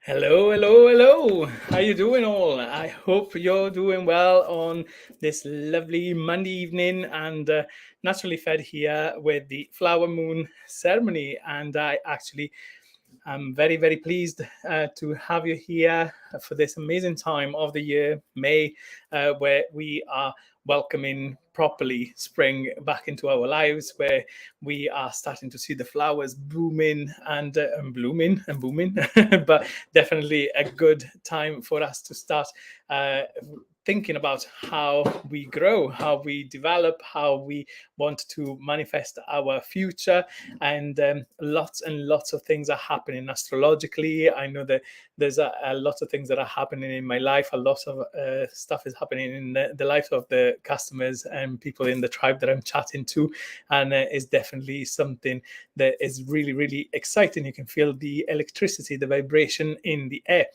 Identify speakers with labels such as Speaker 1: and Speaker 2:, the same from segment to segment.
Speaker 1: Hello, hello, hello. How you doing all? I hope you're doing well on this lovely Monday evening and naturally fed here with the flower moon ceremony. And I actually am very, very pleased to have you here for this amazing time of the year, May, where we are welcoming properly spring back into our lives, where we are starting to see the flowers blooming and blooming and booming. But definitely a good time for us to start uh, thinking about how we grow, how we develop, how we want to manifest our future. And lots and lots of things are happening astrologically. I know that there's a lot of things that are happening in my life. A lot of stuff is happening in the life of the customers and people in the tribe that I'm chatting to. And it's definitely something that is really, really exciting. You can feel the electricity, the vibration in the air.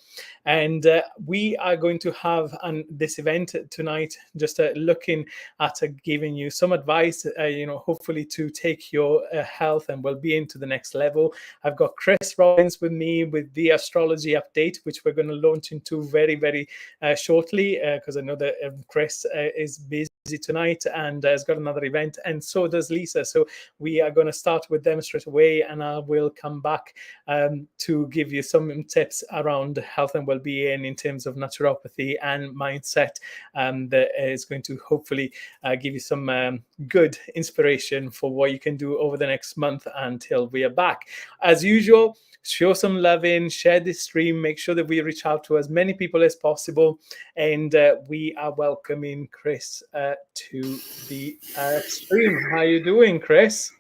Speaker 1: And we are going to have this event tonight, just looking at giving you some advice, hopefully to take your health and well-being to the next level. I've got Chris Robbins with me with the astrology update, which we're going to launch into very, very shortly, because I know that Chris is busy tonight and has got another event, and so does Lisa. So we are going to start with them straight away, and I will come back to give you some tips around health and well-being in terms of naturopathy and mindset, that is going to hopefully give you some good inspiration for what you can do over the next month until we are back. As usual, show some loving, share this stream, make sure that we reach out to as many people as possible. And we are welcoming Chris to the stream. How are you doing, Chris?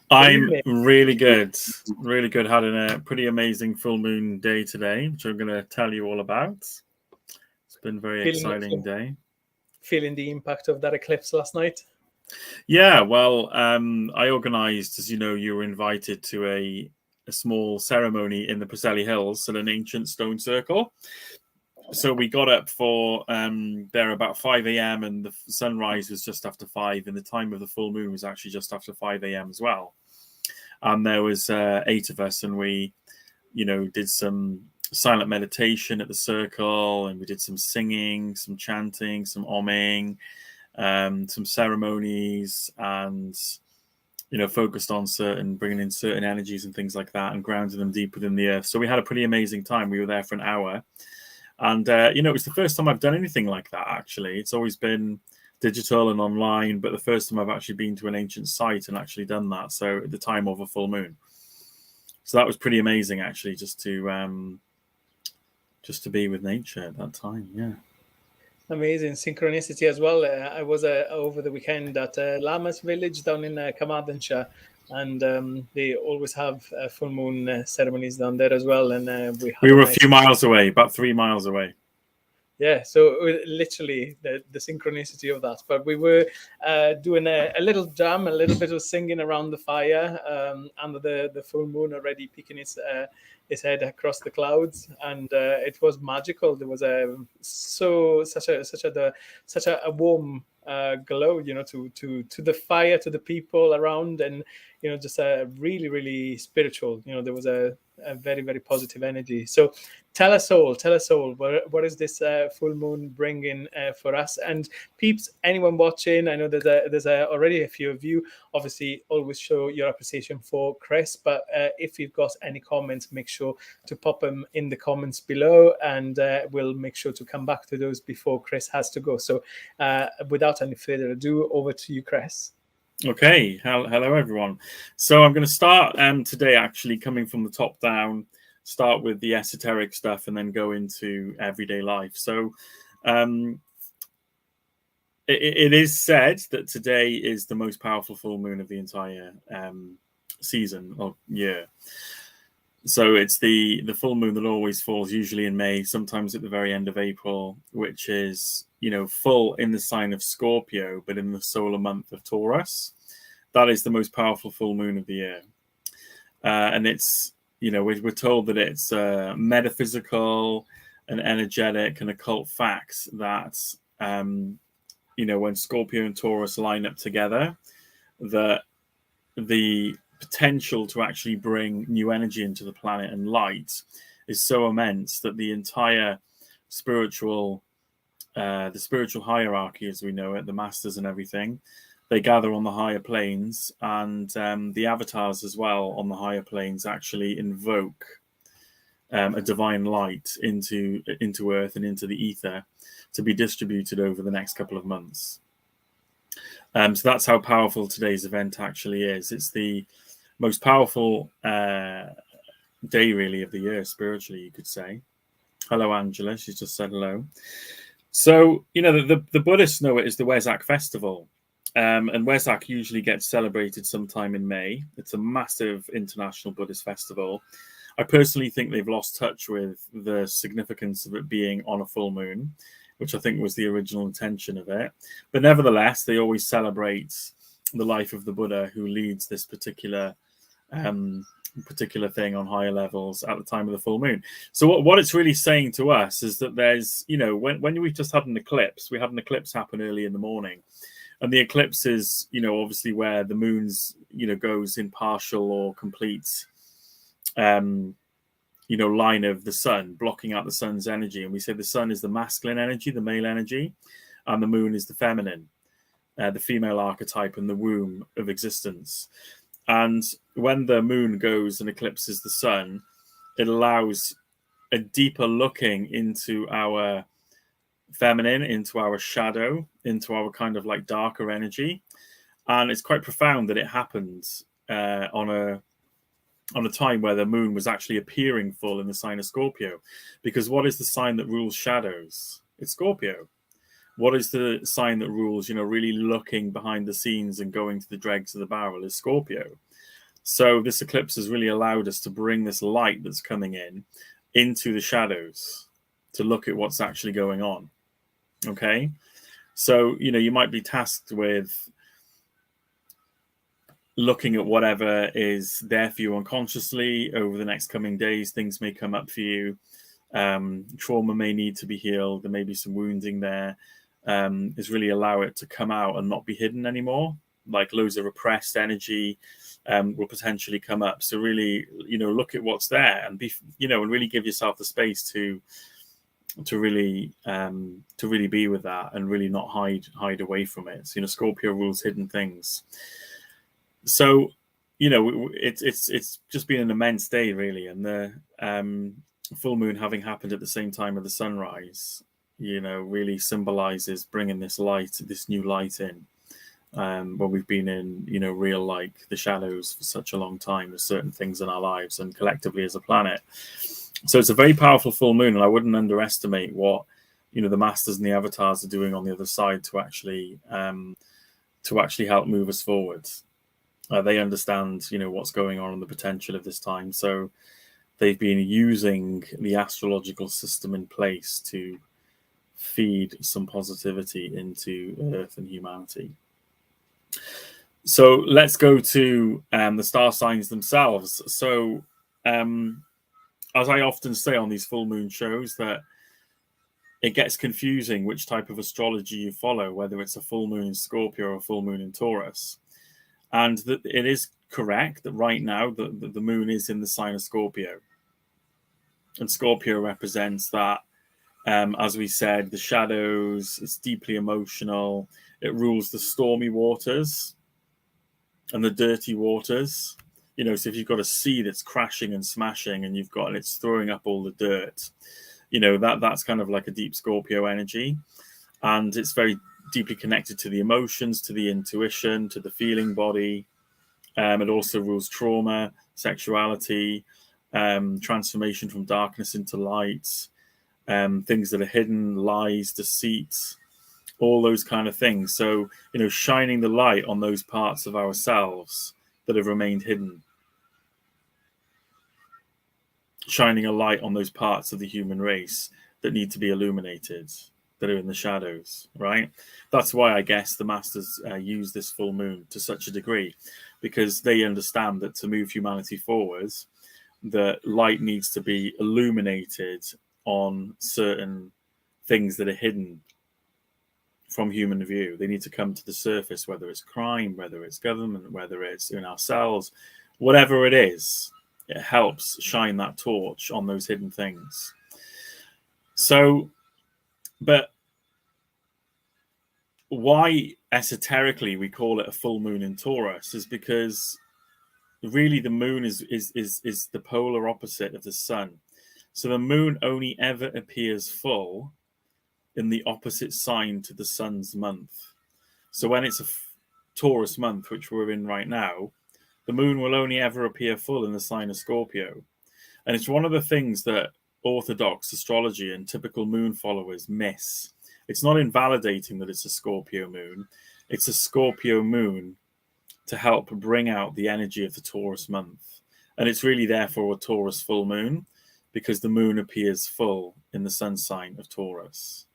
Speaker 2: I'm really good. Really good. Had a pretty amazing full moon day today, which I'm going to tell you all about. It's been a very exciting day.
Speaker 1: Feeling the impact of that eclipse last night?
Speaker 2: Yeah, well, I organised, as you know, you were invited to a small ceremony in the Preseli Hills at an ancient stone circle. So we got up for there about 5 a.m. and the sunrise was just after 5, and the time of the full moon was actually just after 5 a.m. as well. And there was 8 of us, and we, did some silent meditation at the circle, and we did some singing, some chanting, some omming, some ceremonies, and focused on bringing in certain energies and things like that, and grounding them deep within the earth. So we had a pretty amazing time. We were there for an hour, and it was the first time I've done anything like that. Actually, it's always been digital and online, but the first time I've actually been to an ancient site and actually done that. So at the time of a full moon. So that was pretty amazing, actually, just to be with nature at that time. Yeah.
Speaker 1: Amazing synchronicity as well. I was over the weekend at Lamas village down in Carmarthenshire, and they always have full moon ceremonies down there as well. And
Speaker 2: we were a few miles away, about 3 miles away.
Speaker 1: Yeah, so literally the synchronicity of that. But we were doing a little jam, a little bit of singing around the fire under the full moon already peeking its head across the clouds, and it was magical. There was such a warm glow, to the fire, to the people around, and just a really, really spiritual. There was a very, very positive energy. So tell us all, what is this full moon bringing for us? And peeps, anyone watching, I know there's already a few of you. Obviously, always show your appreciation for Chris, but if you've got any comments, make sure to pop them in the comments below, and we'll make sure to come back to those before Chris has to go. So without any further ado, over to you, Chris.
Speaker 2: Okay, hello everyone. So I'm going to start today actually coming from the top down, start with the esoteric stuff and then go into everyday life. So it is said that today is the most powerful full moon of the entire season or year. So it's the full moon that always falls usually in May, sometimes at the very end of April, which is full in the sign of Scorpio, but in the solar month of Taurus. That is the most powerful full moon of the year. And it's, we're told that it's metaphysical and energetic and occult facts that, when Scorpio and Taurus line up together, that the potential to actually bring new energy into the planet and light is so immense that the entire spiritual the spiritual hierarchy, as we know it, the masters and everything, they gather on the higher planes, and the avatars as well on the higher planes actually invoke a divine light into Earth and into the ether to be distributed over the next couple of months. So that's how powerful today's event actually is. It's the most powerful day, really, of the year, spiritually, you could say. Hello, Angela. She's just said hello. So, the Buddhists know it as the Wesak festival. And Wesak usually gets celebrated sometime in May. It's a massive international Buddhist festival. I personally think they've lost touch with the significance of it being on a full moon, which I think was the original intention of it. But nevertheless, they always celebrate the life of the Buddha who leads this particular thing on higher levels at the time of the full moon. So what it's really saying to us is that there's, when we just had an eclipse, we had an eclipse happen early in the morning. And the eclipse is, obviously where the moon's, goes in partial or complete line of the sun, blocking out the sun's energy. And we say the sun is the masculine energy, the male energy, and the moon is the feminine, the female archetype and the womb of existence. And when the moon goes and eclipses the sun, it allows a deeper looking into our feminine, into our shadow, into our kind of like darker energy. And it's quite profound that it happens on a time where the moon was actually appearing full in the sign of Scorpio. Because what is the sign that rules shadows? It's Scorpio. What is the sign that rules, really looking behind the scenes and going to the dregs of the barrel? Is Scorpio. So this eclipse has really allowed us to bring this light that's coming in into the shadows to look at what's actually going on. Okay. So, you might be tasked with looking at whatever is there for you unconsciously over the next coming days. Things may come up for you. Trauma may need to be healed. There may be some wounding there. Is really allow it to come out and not be hidden anymore. Like loads of repressed energy will potentially come up. So really, look at what's there and be, and really give yourself the space to really be with that and really not hide away from it. So, Scorpio rules hidden things. So, it's just been an immense day, really, and the full moon having happened at the same time of the sunrise, really symbolizes bringing this light, this new light in, when we've been in, real like the shadows for such a long time with certain things in our lives and collectively as a planet. So it's a very powerful full moon, and I wouldn't underestimate what the masters and the avatars are doing on the other side to actually help move us forward. They understand, what's going on and the potential of this time. So they've been using the astrological system in place to feed some positivity into Earth and humanity. So let's go to the star signs themselves. So as I often say on these full moon shows, that it gets confusing which type of astrology you follow, whether it's a full moon in Scorpio or a full moon in Taurus. And that it is correct that right now the moon is in the sign of Scorpio. And Scorpio represents that, as we said, the shadows. It's deeply emotional. It rules the stormy waters and the dirty waters. So if you've got a sea that's crashing and smashing and it's throwing up all the dirt, that's kind of like a deep Scorpio energy. And it's very deeply connected to the emotions, to the intuition, to the feeling body. It also rules trauma, sexuality, transformation from darkness into light, things that are hidden, lies, deceit, all those kind of things. So, shining the light on those parts of ourselves that have remained hidden. Shining a light on those parts of the human race that need to be illuminated, that are in the shadows, right? That's why I guess the masters use this full moon to such a degree, because they understand that to move humanity forwards, the light needs to be illuminated on certain things that are hidden from human view. They need to come to the surface, whether it's crime, whether it's government, whether it's in ourselves, whatever it is, It helps shine that torch on those hidden things. So, but why esoterically we call it a full moon in Taurus is because really the moon is the polar opposite of the sun. So the moon only ever appears full in the opposite sign to the sun's month. So when it's a Taurus month, which we're in right now, the moon will only ever appear full in the sign of Scorpio. And it's one of the things that orthodox astrology and typical moon followers miss. It's not invalidating that it's a Scorpio moon. It's a Scorpio moon to help bring out the energy of the Taurus month. And it's really therefore a Taurus full moon because the moon appears full in the sun sign of Taurus,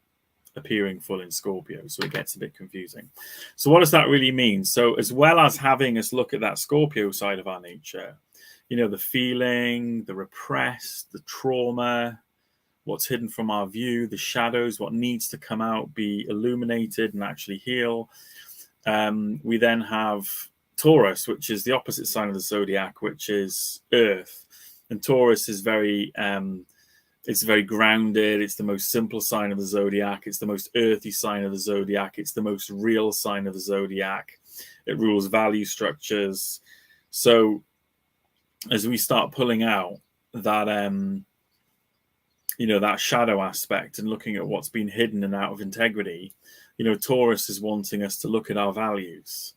Speaker 2: appearing full in Scorpio. So it gets a bit confusing. So what does that really mean? So as well as having us look at that Scorpio side of our nature, you know, the feeling, the repressed, the trauma, what's hidden from our view, the shadows, what needs to come out, be illuminated and actually heal. We then have Taurus, which is the opposite sign of the zodiac, which is Earth. And Taurus is very, it's very grounded. It's the most simple sign of the zodiac. It's the most earthy sign of the zodiac. It's the most real sign of the zodiac. It rules value structures. So as we start pulling out that, you know, that shadow aspect and looking at what's been hidden and out of integrity, you know, Taurus is wanting us to look at our values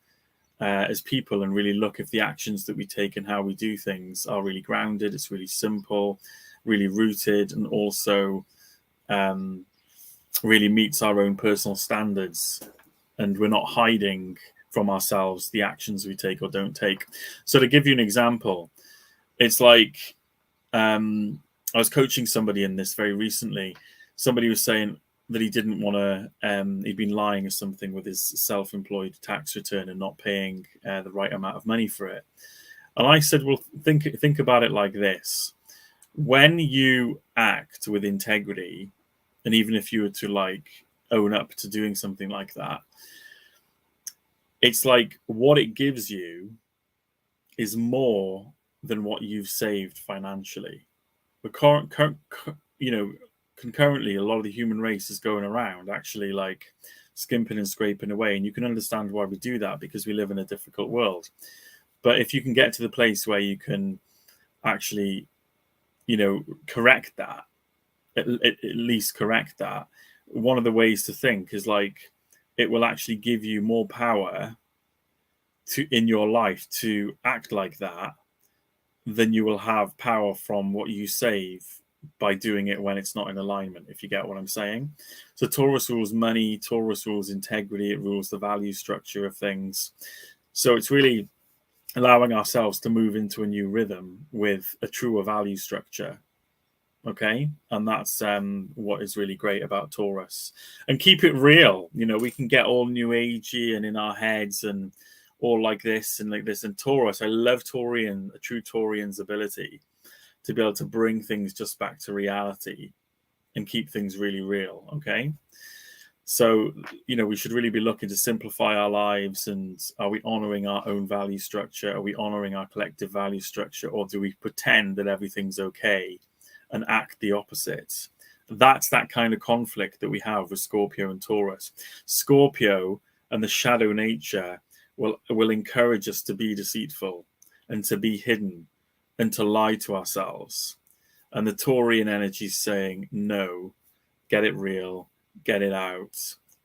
Speaker 2: as people and really look if the actions that we take and how we do things are really grounded, it's really simple, really rooted, and also really meets our own personal standards. And we're not hiding from ourselves the actions we take or don't take. So to give you an example, it's like I was coaching somebody in this very recently. Somebody was saying that he didn't want to, he'd been lying or something with his self-employed tax return and not paying the right amount of money for it. And I said, well, think about it like this. When you act with integrity, and even if you were to like own up to doing something like that, it's like what it gives you is more than what you've saved financially. But you know, concurrently, a lot of the human race is going around actually like skimping and scraping away. And you can understand why we do that because we live in a difficult world. But if you can get to the place where you can actually, you know, correct that, at least correct that, one of the ways to think is like it will actually give you more power to in your life to act like that than you will have power from what you save by doing it when it's not in alignment, if you get what I'm saying. So Taurus rules money, Taurus rules integrity, it rules the value structure of things. So it's really allowing ourselves to move into a new rhythm with a truer value structure. Okay, and that's what is really great about Taurus. And keep it real. You know, we can get all new agey and in our heads and all like this and like this. And Taurus, I love Taurian, a true Taurian's ability to be able to bring things just back to reality and keep things really real. Okay, so you know, we should really be looking to simplify our lives. And are we honoring our own value structure? Are we honoring our collective value structure, or do we pretend that everything's okay and act the opposite? That's that kind of conflict that we have with Scorpio and Taurus. Scorpio and the shadow nature will encourage us to be deceitful and to be hidden and to lie to ourselves. And the Taurian energy is saying, no, get it real, get it out,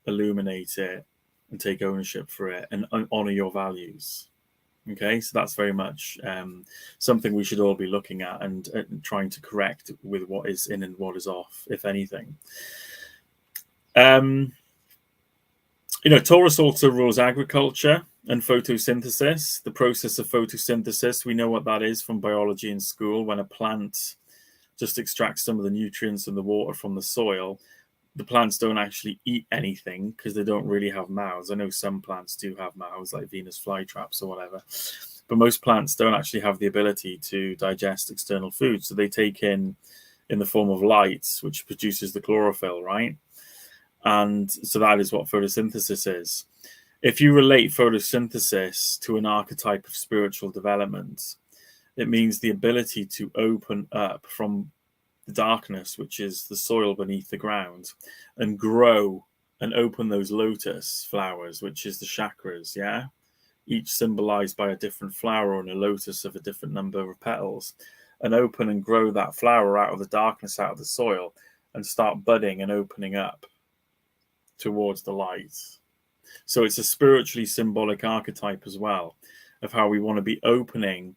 Speaker 2: illuminate it, and take ownership for it, and honor your values. Okay, so that's very much something we should all be looking at and trying to correct with what is in and what is off, if anything. You know, Taurus also rules agriculture and photosynthesis. The process of photosynthesis, we know what that is from biology in school. When a plant just extracts some of the nutrients and the water from the soil, the plants don't actually eat anything because they don't really have mouths. I know some plants do have mouths, like Venus flytraps or whatever, but most plants don't actually have the ability to digest external food. So they take in the form of light, which produces the chlorophyll, right? And so that is what photosynthesis is. If you relate photosynthesis to an archetype of spiritual development, It means the ability to open up from the darkness, which is the soil beneath the ground, and grow and open those lotus flowers, which is the chakras, yeah? Each symbolized by a different flower and a lotus of a different number of petals, and open and grow that flower out of the darkness, out of the soil, and start budding and opening up towards the light. So it's a spiritually symbolic archetype as well of how we want to be opening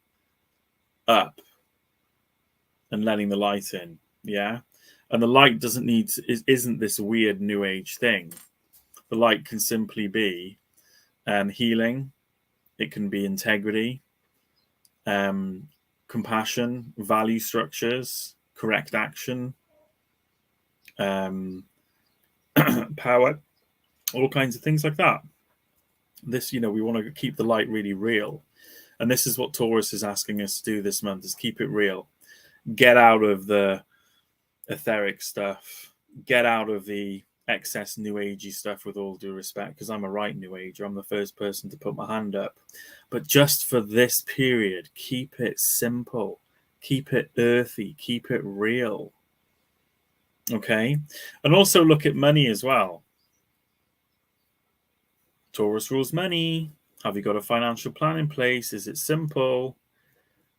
Speaker 2: up and letting the light in, yeah? And the light isn't this weird new age thing. The light can simply be healing. It can be integrity, compassion, value structures, correct action, power, all kinds of things like that. This, we want to keep the light really real. And this is what Taurus is asking us to do this month, is keep it real. Get out of the etheric stuff. Get out of the excess new agey stuff, with all due respect, because I'm a right new ager. I'm the first person to put my hand up. But just for this period, keep it simple. Keep it earthy. Keep it real. Okay? And also look at money as well. Taurus rules money. Have you got a financial plan in place? Is it simple?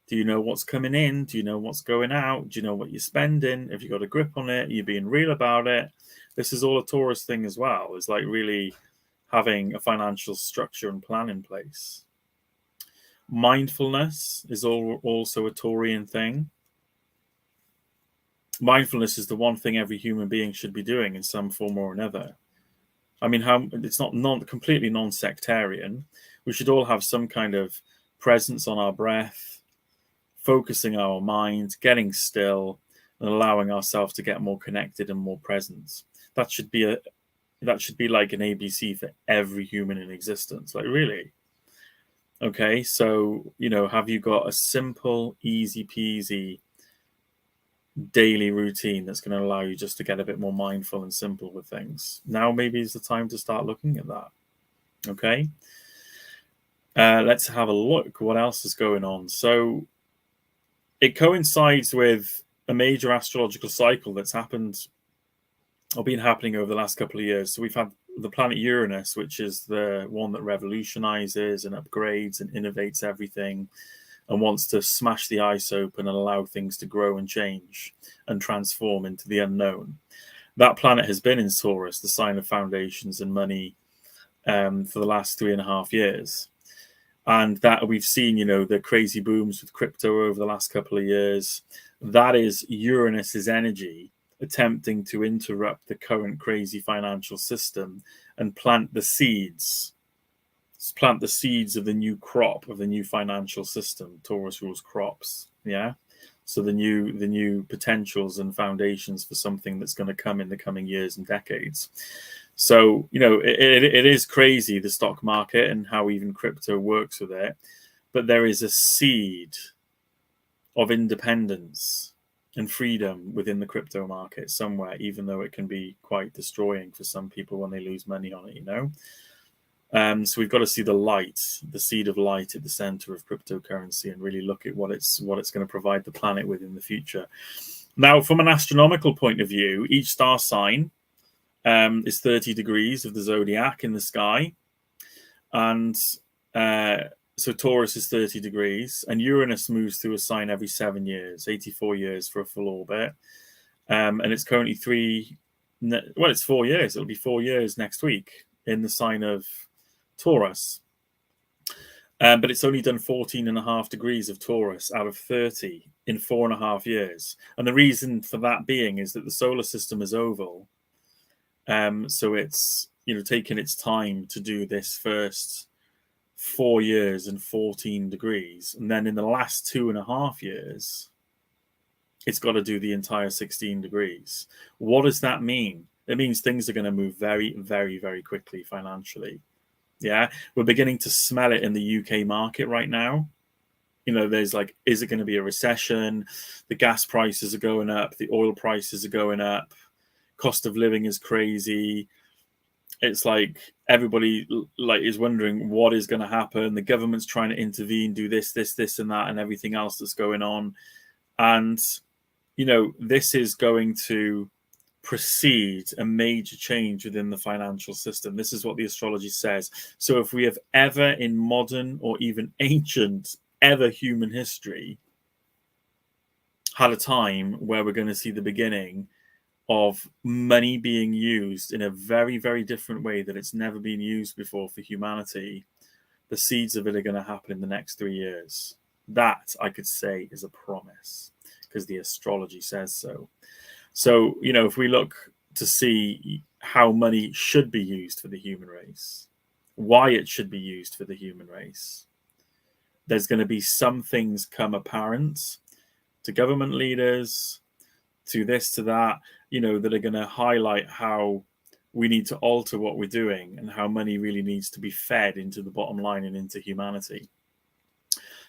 Speaker 2: Do you know what's coming in? Do you know what's going out? Do you know what you're spending? Have you got a grip on it? Are you being real about it? This is all a Taurus thing as well. It's like really having a financial structure and plan in place. Mindfulness is also a Taurian thing. Mindfulness is the one thing every human being should be doing in some form or another. I mean, it's not completely non-sectarian. We should all have some kind of presence on our breath, focusing our mind, getting still, and allowing ourselves to get more connected and more present. That should be like an ABC for every human in existence. Like, really. Okay, so have you got a simple, easy peasy daily routine that's going to allow you just to get a bit more mindful and simple with things? Now maybe is the time to start looking at that. Okay, let's have a look what else is going on. So it coincides with a major astrological cycle that's happened or been happening over the last couple of years. So we've had the planet Uranus, which is the one that revolutionizes and upgrades and innovates everything, and wants to smash the ice open and allow things to grow and change and transform into the unknown. That planet has been in Taurus, the sign of foundations and money, for the last 3.5 years. And that we've seen, the crazy booms with crypto over the last couple of years. That is Uranus's energy attempting to interrupt the current crazy financial system and plant the seeds of the new crop, of the new financial system. Taurus rules crops, yeah? So the new potentials and foundations for something that's going to come in the coming years and decades. So, it is crazy, the stock market and how even crypto works with it. But there is a seed of independence and freedom within the crypto market somewhere, even though it can be quite destroying for some people when they lose money on it, So we've got to see the light, the seed of light at the center of cryptocurrency, and really look at what it's going to provide the planet with in the future. Now, from an astronomical point of view, each star sign is 30 degrees of the zodiac in the sky. And so Taurus is 30 degrees, and Uranus moves through a sign every 7 years, 84 years for a full orbit. And it's currently it's 4 years. It'll be 4 years next week in the sign of Taurus. But it's only done 14.5 degrees of Taurus out of 30 in 4.5 years. And the reason for that being is that the solar system is oval. So it's, taken its time to do this first 4 years and 14 degrees. And then in the last 2.5 years, it's got to do the entire 16 degrees. What does that mean? It means things are going to move very, very, very quickly financially. Yeah, we're beginning to smell it in the UK market right now. There's is it going to be a recession? The gas prices are going up. The oil prices are going up. Cost of living is crazy. it's like everybody like is wondering what is going to happen. The government's trying to intervene, do this, and that, and everything else that's going on. And, you know, this is going to precede a major change within the financial system. This is what the astrology says. So if we have ever in modern or even ancient, ever human history had a time where we're going to see the beginning of money being used in a very, very different way that it's never been used before for humanity, the seeds of it are going to happen in the next 3 years. That, I could say, is a promise because the astrology says so. So, you know, if we look to see how money should be used for the human race, why it should be used for the human race, there's going to be some things come apparent to government leaders, to this, to that, you know, that are going to highlight how we need to alter what we're doing and how money really needs to be fed into the bottom line and into humanity.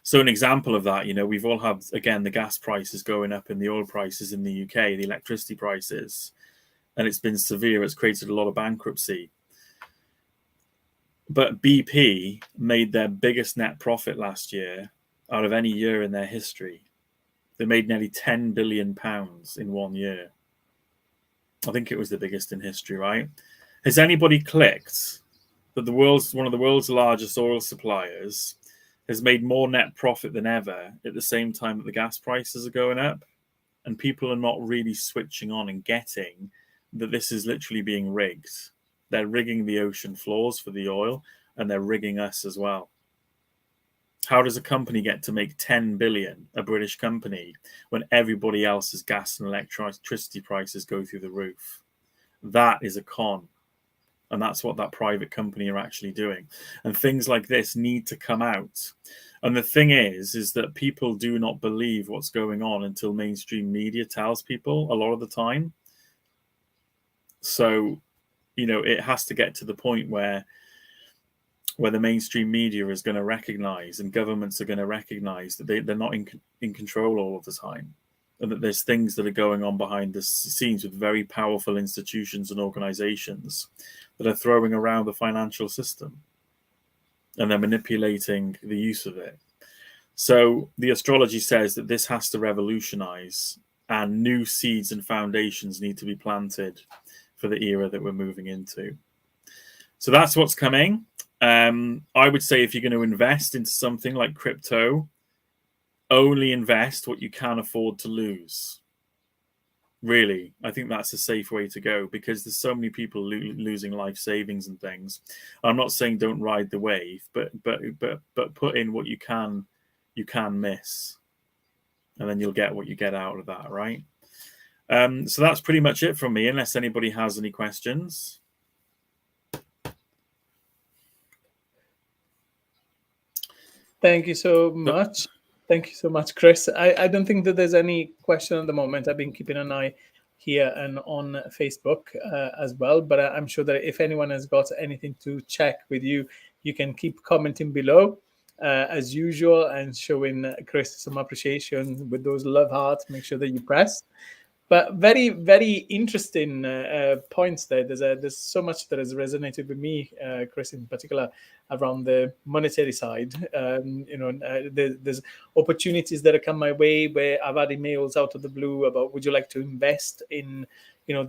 Speaker 2: So an example of that, you know, we've all had, again, the gas prices going up and the oil prices in the UK, the electricity prices, and it's been severe. It's created a lot of bankruptcy. But BP made their biggest net profit last year out of any year in their history. They made nearly £10 billion in 1 year. I think it was the biggest in history, right? Has anybody clicked that one of the world's largest oil suppliers has made more net profit than ever at the same time that the gas prices are going up? And people are not really switching on and getting that this is literally being rigged. They're rigging the ocean floors for the oil, and they're rigging us as well. How does a company get to make 10 billion, a British company, when everybody else's gas and electricity prices go through the roof? That is a con. And that's what that private company are actually doing. And things like this need to come out. And the thing is that people do not believe what's going on until mainstream media tells people a lot of the time. So, you know, it has to get to the point where the mainstream media is going to recognize and governments are going to recognize that they're not in control all of the time, and that there's things that are going on behind the scenes with very powerful institutions and organizations that are throwing around the financial system, and they're manipulating the use of it. So the astrology says that this has to revolutionize, and new seeds and foundations need to be planted for the era that we're moving into. So that's what's coming. I would say if you're going to invest into something like crypto, only invest what you can afford to lose. Really, I think that's a safe way to go, because there's so many people losing life savings and things. I'm not saying don't ride the wave, but put in what you can miss, and then you'll get what you get out of that, right? So that's pretty much it from me, unless anybody has any questions.
Speaker 1: Thank you so much. Thank you so much, Chris. I don't think that there's any question at the moment. I've been keeping an eye here and on Facebook as well, but I'm sure that if anyone has got anything to check with you, you can keep commenting below as usual, and showing Chris some appreciation with those love hearts. Make sure that you press. But very, very interesting points there. There's so much that has resonated with me, Chris, in particular, around the monetary side. There's opportunities that have come my way where I've had emails out of the blue about, would you like to invest in,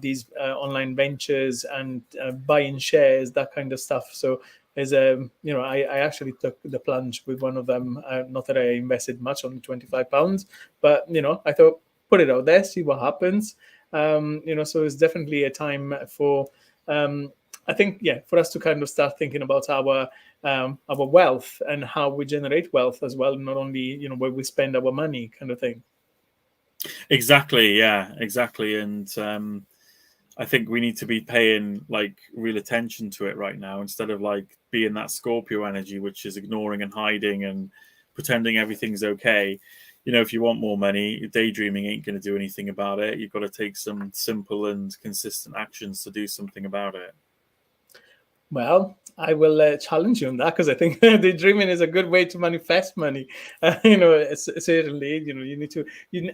Speaker 1: these online ventures and buying shares, that kind of stuff. So there's I actually took the plunge with one of them. Not that I invested much, only £25, but I thought, put it out there, see what happens. So it's definitely a time for, I think, for us to kind of start thinking about our wealth and how we generate wealth as well, not only, where we spend our money, kind of thing.
Speaker 2: Exactly. Yeah, exactly. And I think we need to be paying like real attention to it right now, instead of like being that Scorpio energy, which is ignoring and hiding and pretending everything's okay. If you want more money, daydreaming ain't going to do anything about it. You've got to take some simple and consistent actions to do something about it.
Speaker 1: Well, I will challenge you on that, because I think the dreaming is a good way to manifest money. Certainly, you need to.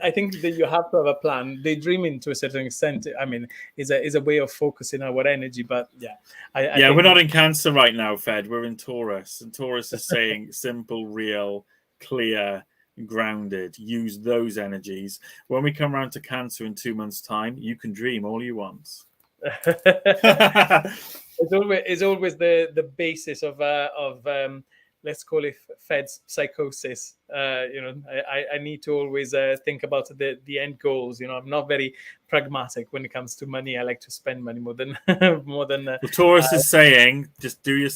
Speaker 1: I think that you have to have a plan. Daydreaming, to a certain extent, I mean, is a way of focusing our energy. But yeah, I
Speaker 2: Yeah, we're
Speaker 1: think
Speaker 2: not in Cancer right now, Fed. We're in Taurus, and Taurus is saying simple, real, clear, grounded. Use those energies. When we come around to Cancer in 2 months' time, you can dream all you want.
Speaker 1: it's always the basis of let's call it Fed's psychosis. I need to always think about the end goals. I'm not very pragmatic when it comes to money. I like to spend money more than more than
Speaker 2: Well, Taurus is saying just do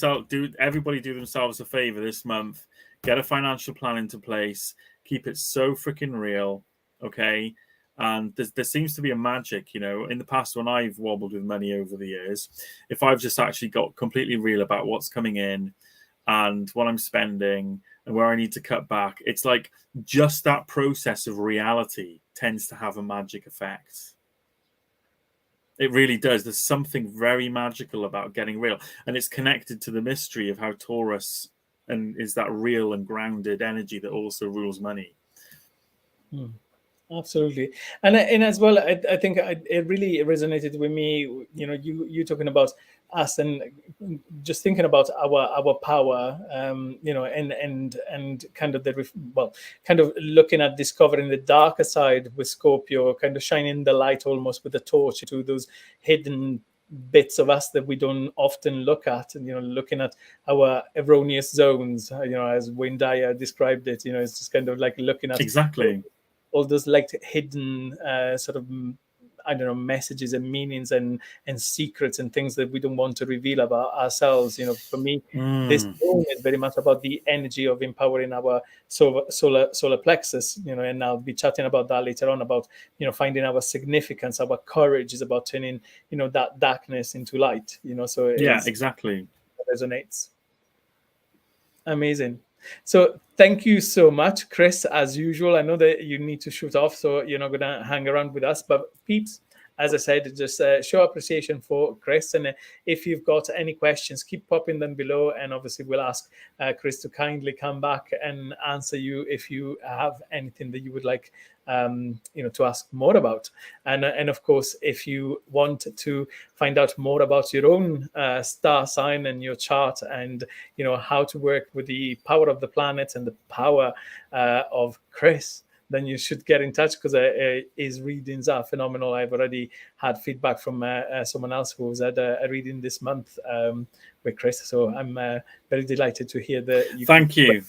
Speaker 2: everybody do themselves a favor this month. Get a financial plan into place. Keep it so freaking real, okay? And there seems to be a magic, in the past when I've wobbled with money over the years, if I've just actually got completely real about what's coming in and what I'm spending and where I need to cut back, it's like just that process of reality tends to have a magic effect. It really does. There's something very magical about getting real. And it's connected to the mystery of how Taurus and is that real and grounded energy that also rules money.
Speaker 1: Absolutely, and as well, I think it really resonated with me. You talking about us and just thinking about our power. And kind of kind of looking at discovering the darker side with Scorpio, kind of shining the light almost with a torch to those hidden bits of us that we don't often look at, and looking at our erroneous zones, as Wayne Dyer described it. It's just kind of like looking at
Speaker 2: Exactly.
Speaker 1: all those like hidden sort of, I don't know, messages and meanings and secrets and things that we don't want to reveal about ourselves. For me, this room is very much about the energy of empowering our solar plexus. And I'll be chatting about that later on, about finding our significance. Our courage is about turning that darkness into light. So
Speaker 2: Yeah, exactly.
Speaker 1: resonates. Amazing. So thank you so much, Chris. As usual, I know that you need to shoot off, so you're not going to hang around with us. But peeps, as I said, just show appreciation for Chris. And if you've got any questions, keep popping them below. And obviously, we'll ask Chris to kindly come back and answer you if you have anything that you would like to ask more about. And of course, if you want to find out more about your own star sign and your chart, and how to work with the power of the planets and the power of Chris, then you should get in touch, because his readings are phenomenal. I've already had feedback from someone else who was at a reading this month with Chris. So I'm very delighted to hear that.
Speaker 2: Thank you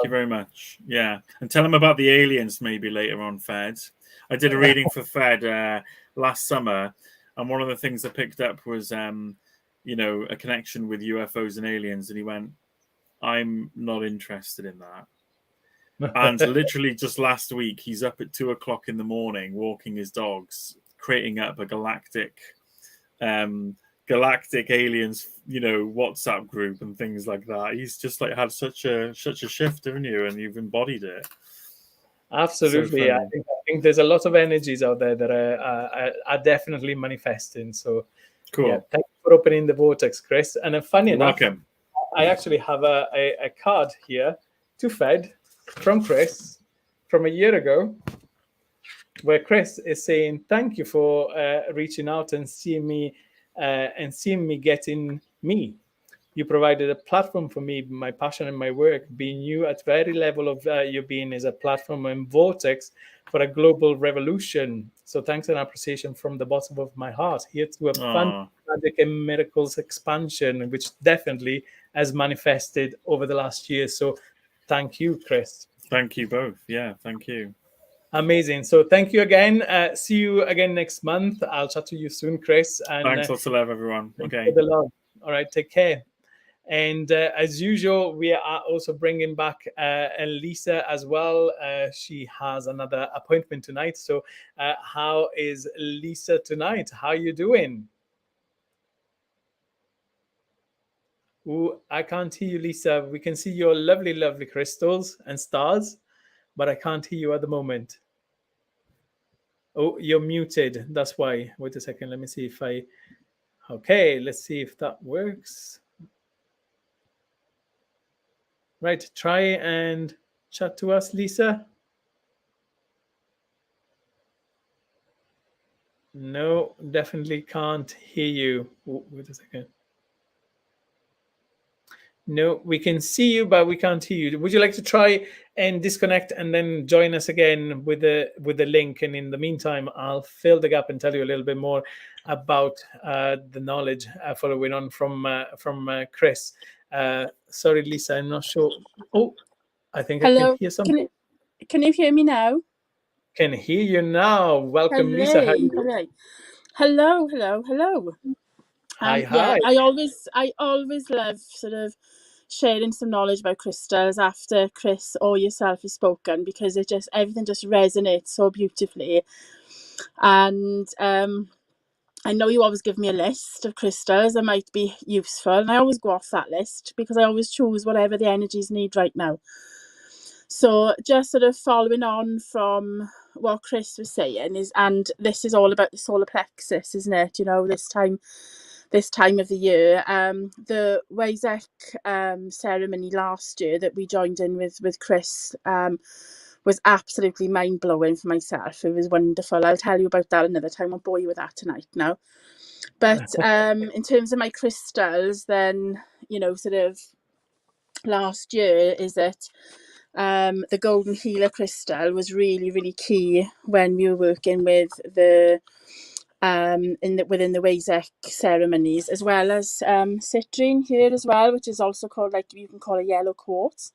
Speaker 2: very much. Yeah, and tell him about the aliens maybe later on, Fed. I did a reading for Fed last summer, and one of the things I picked up was a connection with UFOs and aliens, and he went, "I'm not interested in that." And literally just last week, he's up at 2:00 in the morning walking his dogs, creating up a galactic aliens, WhatsApp group and things like that. He's just like had such a shift, haven't you? And you've embodied it.
Speaker 1: Absolutely.
Speaker 2: So
Speaker 1: I think there's a lot of energies out there that are definitely manifesting. So
Speaker 2: cool.
Speaker 1: Yeah, thank you for opening the vortex, Chris. And funny enough,
Speaker 2: welcome.
Speaker 1: I actually have a card here to Fed from Chris from a year ago, where Chris is saying thank you for reaching out and seeing me getting me. You provided a platform for me, my passion and my work. Being you at very level of your being is a platform and vortex for a global revolution. So thanks and appreciation from the bottom of my heart. Here to a fun magic and miracles expansion, which definitely has manifested over the last year. So thank you, Chris.
Speaker 2: Thank you both. Yeah, thank you.
Speaker 1: Amazing. So thank you again. See you again next month. I'll chat to you soon, Chris. And
Speaker 2: thanks, lots of love, everyone. Okay.
Speaker 1: All right, take care. And as usual, we are also bringing back Lisa as well. She has another appointment tonight. So how is Lisa tonight? How are you doing? Ooh, I can't hear you, Lisa. We can see your lovely, lovely crystals and stars, but I can't hear you at the moment. Oh, you're muted. That's why. Wait a second. Let me see if I... Okay, let's see if that works. Right, try and chat to us, Lisa. No, definitely can't hear you. Oh, wait a second. No, we can see you, but we can't hear you. Would you like to try and disconnect and then join us again with the link? And in the meantime, I'll fill the gap and tell you a little bit more about the knowledge following on from Chris. Sorry, Lisa, I'm not sure. Oh, I think I can
Speaker 3: Hello,
Speaker 1: hear something.
Speaker 3: can you hear me now?
Speaker 1: Can hear you now. Welcome, Lisa. How are
Speaker 3: Hooray,
Speaker 1: you doing?
Speaker 3: hooray. Hello.
Speaker 1: Hi,
Speaker 3: Yeah,
Speaker 1: hi.
Speaker 3: I always love sort of sharing some knowledge about crystals after Chris or yourself has spoken, because it just, everything just resonates so beautifully. And I know you always give me a list of crystals that might be useful, and I always go off that list because I always choose whatever the energies need right now. So just sort of following on from what Chris was saying is, and this is all about the solar plexus, isn't it? You know, this time of the year. The Waisak ceremony last year that we joined in with Chris was absolutely mind blowing for myself. It was wonderful. I'll tell you about that another time. I won't bore you with that tonight now. But in terms of my crystals, then, you know, sort of last year is that the golden healer crystal was really key when we were working with the within the Waisak ceremonies, as well as citrine here as well, which is also called, like, you can call a yellow quartz.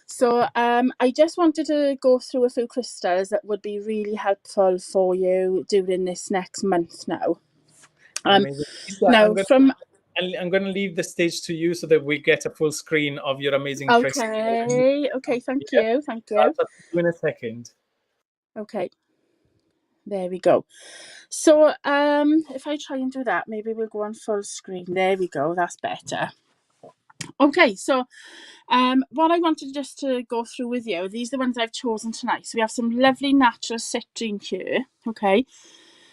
Speaker 3: So I just wanted to go through a few crystals that would be really helpful for you during this next month now.
Speaker 1: Amazing. Lisa,
Speaker 3: Now from
Speaker 1: I'm going to leave the stage to you so that we get a full screen of your amazing crystal.
Speaker 3: okay, thank
Speaker 1: Yeah,
Speaker 3: you.
Speaker 1: I'll talk to you in a second.
Speaker 3: Okay, there we go. So if I try and do that, maybe we'll go on full screen. There we go, that's better. Okay, so what I wanted just to go through with you, these are the ones I've chosen tonight. So we have some lovely natural citrine here. Okay,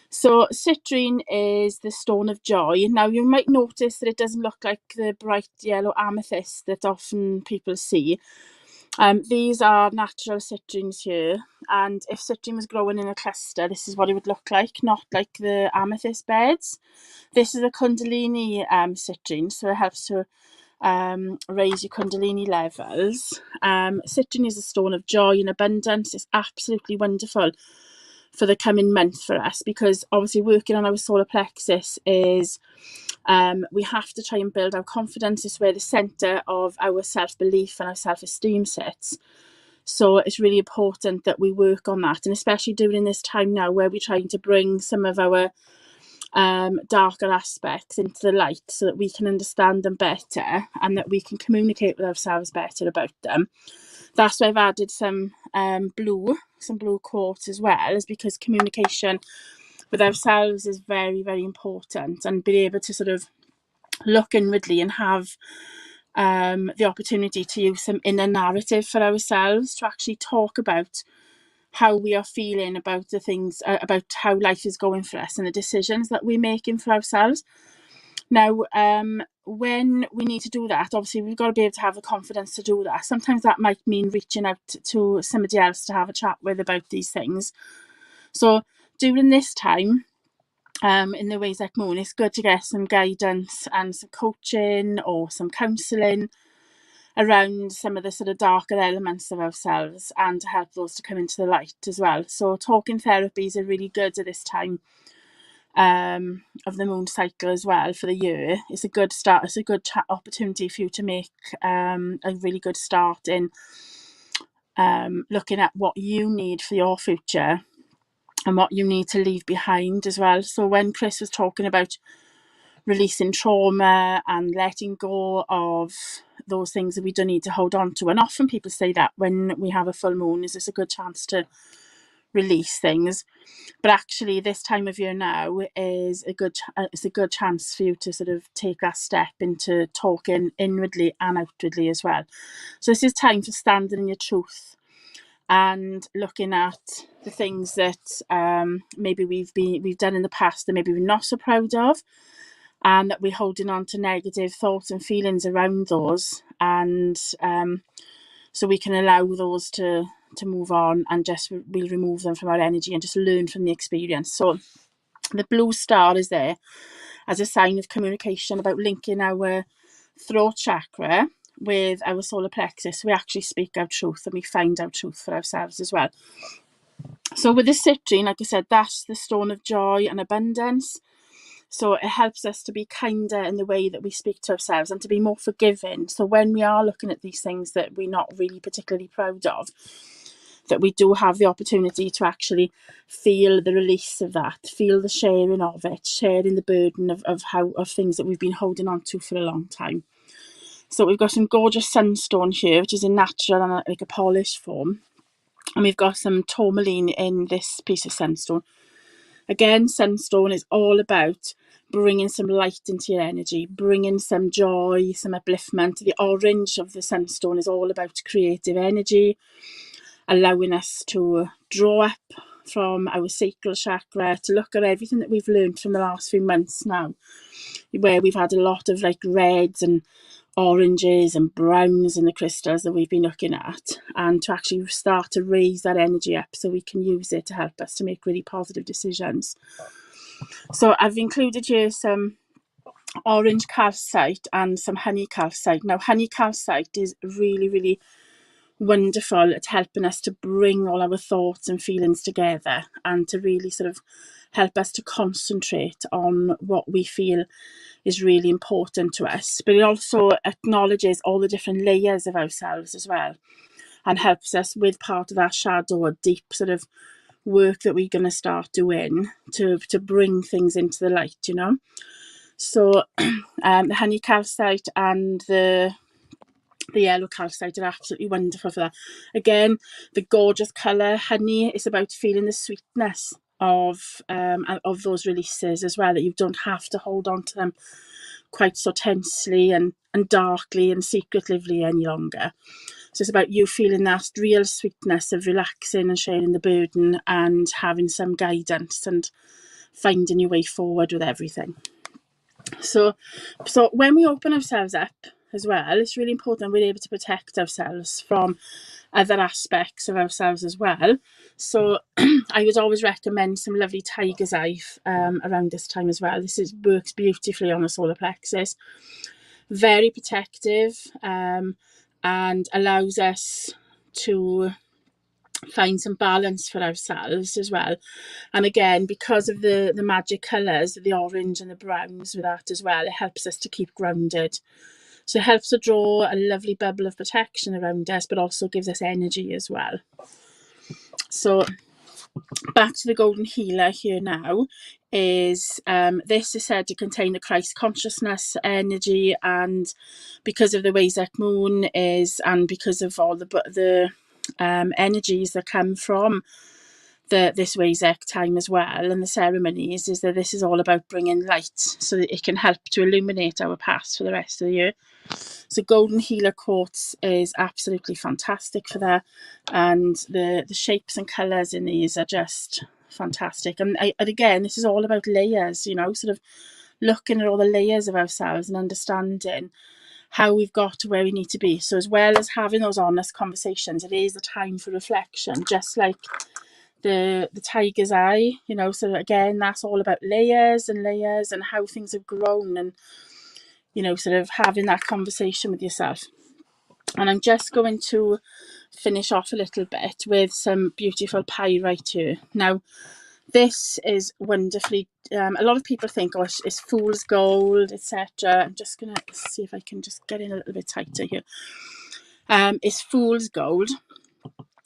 Speaker 3: so citrine is the stone of joy. Now you might notice that it doesn't look like the bright yellow amethyst that often people see. These are natural citrines here, and if citrine was growing in a cluster, this is what it would look like, not like the amethyst beds. This is a kundalini citrine, so it helps to raise your kundalini levels. Citrine is a stone of joy and abundance. It's absolutely wonderful for the coming month for us, because obviously working on our solar plexus is we have to try and build our confidence. It's where the center of our self-belief and our self-esteem sits. So it's really important that we work on that, and especially during this time now where we're trying to bring some of our darker aspects into the light so that we can understand them better and that we can communicate with ourselves better about them. That's why I've added some blue quartz as well, is because communication with ourselves is very important, and being able to sort of look inwardly and have the opportunity to use some inner narrative for ourselves to actually talk about how we are feeling about the things, about how life is going for us and the decisions that we're making for ourselves. Now, when we need to do that, obviously we've got to be able to have the confidence to do that. Sometimes that might mean reaching out to somebody else to have a chat with about these things. So during this time, in the Waisak Moon, it's good to get some guidance and some coaching or some counselling around some of the sort of darker elements of ourselves, and to help those to come into the light as well. So talking therapies are really good at this time of the moon cycle as well for the year. It's a good start. It's a good opportunity for you to make a really good start in looking at what you need for your future and what you need to leave behind as well. So when Chris was talking about releasing trauma and letting go of those things that we don't need to hold on to, and often people say that when we have a full moon, is this a good chance to release things? But actually this time of year now is it's a good chance for you to sort of take that step into talking inwardly and outwardly as well. So this is time for standing in your truth and looking at the things that maybe we've done in the past that maybe we're not so proud of, and that we're holding on to negative thoughts and feelings around those, and so we can allow those to move on, and just we'll remove them from our energy and just learn from the experience. So the blue star is there as a sign of communication, about linking our throat chakra with our solar plexus. So we actually speak our truth and we find our truth for ourselves as well. So with the citrine, like I said, that's the stone of joy and abundance. So it helps us to be kinder in the way that we speak to ourselves and to be more forgiving. So when we are looking at these things that we're not really particularly proud of, that we do have the opportunity to actually feel the release of that, feel the sharing of it, sharing the burden of things that we've been holding on to for a long time. So we've got some gorgeous sunstone here, which is in natural and like a polished form. And we've got some tourmaline in this piece of sunstone. Again, sunstone is all about bringing some light into your energy, bringing some joy, some upliftment. The orange of the sunstone is all about creative energy, allowing us to draw up from our sacral chakra, to look at everything that we've learned from the last few months now, where we've had a lot of like reds and oranges and browns in the crystals that we've been looking at, and to actually start to raise that energy up so we can use it to help us to make really positive decisions. So I've included here some orange calcite and some honey calcite. Now honey calcite is really, really wonderful at helping us to bring all our thoughts and feelings together, and to really sort of help us to concentrate on what we feel is really important to us. But it also acknowledges all the different layers of ourselves as well, and helps us with part of our shadow or deep sort of work that we're going to start doing to bring things into the light, you know. So the honey calcite and the yellow calcite are absolutely wonderful for that. Again, the gorgeous colour honey is about feeling the sweetness of those releases as well, that you don't have to hold on to them quite so tensely and darkly and secretively any longer. So it's about you feeling that real sweetness of relaxing and sharing the burden and having some guidance and finding your way forward with everything. So when we open ourselves up as well, it's really important we're able to protect ourselves from other aspects of ourselves as well. So I would always recommend some lovely tiger's eye around this time as well. This works beautifully on the solar plexus. Very protective, and allows us to find some balance for ourselves as well. And again, because of the magic colours, the orange and the browns with that as well, it helps us to keep grounded. So it helps to draw a lovely bubble of protection around us, but also gives us energy as well. So back to the golden healer here now, is this is said to contain the Christ consciousness energy, and because of the way Hare Moon is, and because of all the energies that come from this Wayzek time as well, and the ceremonies, is that this is all about bringing light so that it can help to illuminate our past for the rest of the year. So golden healer quartz is absolutely fantastic for that, and the shapes and colours in these are just fantastic. And again, this is all about layers, you know, sort of looking at all the layers of ourselves and understanding how we've got to where we need to be. So as well as having those honest conversations, it is a time for reflection, just like the tiger's eye, you know. So again, that's all about layers and layers and how things have grown, and you know, sort of having that conversation with yourself. And I'm just going to finish off a little bit with some beautiful pyrite here. Now this is wonderfully, a lot of people think, oh, it's fool's gold, etc. I'm just gonna see if I can just get in a little bit tighter here. It's fool's gold,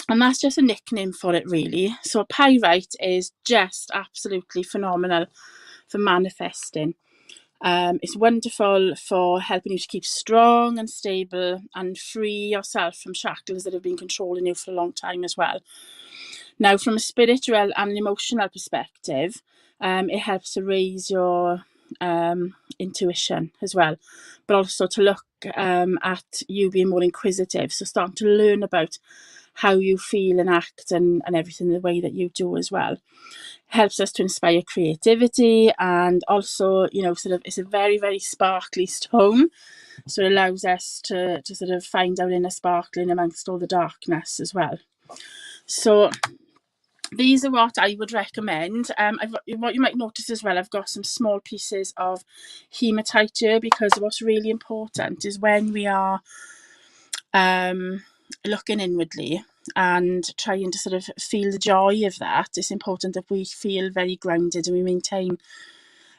Speaker 3: and that's just a nickname for it, really. So pyrite is just absolutely phenomenal for manifesting. It's wonderful for helping you to keep strong and stable and free yourself from shackles that have been controlling you for a long time as well. Now, from a spiritual and an emotional perspective, it helps to raise your intuition as well, but also to look at you being more inquisitive. So starting to learn about how you feel and act and everything the way that you do as well. Helps us to inspire creativity, and also, you know, sort of it's a very, very sparkly stone. So it allows us to sort of find our inner sparkling amongst all the darkness as well. So these are what I would recommend. What you might notice as well, I've got some small pieces of hematite here, because what's really important is when we are looking inwardly and trying to sort of feel the joy of that, it's important that we feel very grounded and we maintain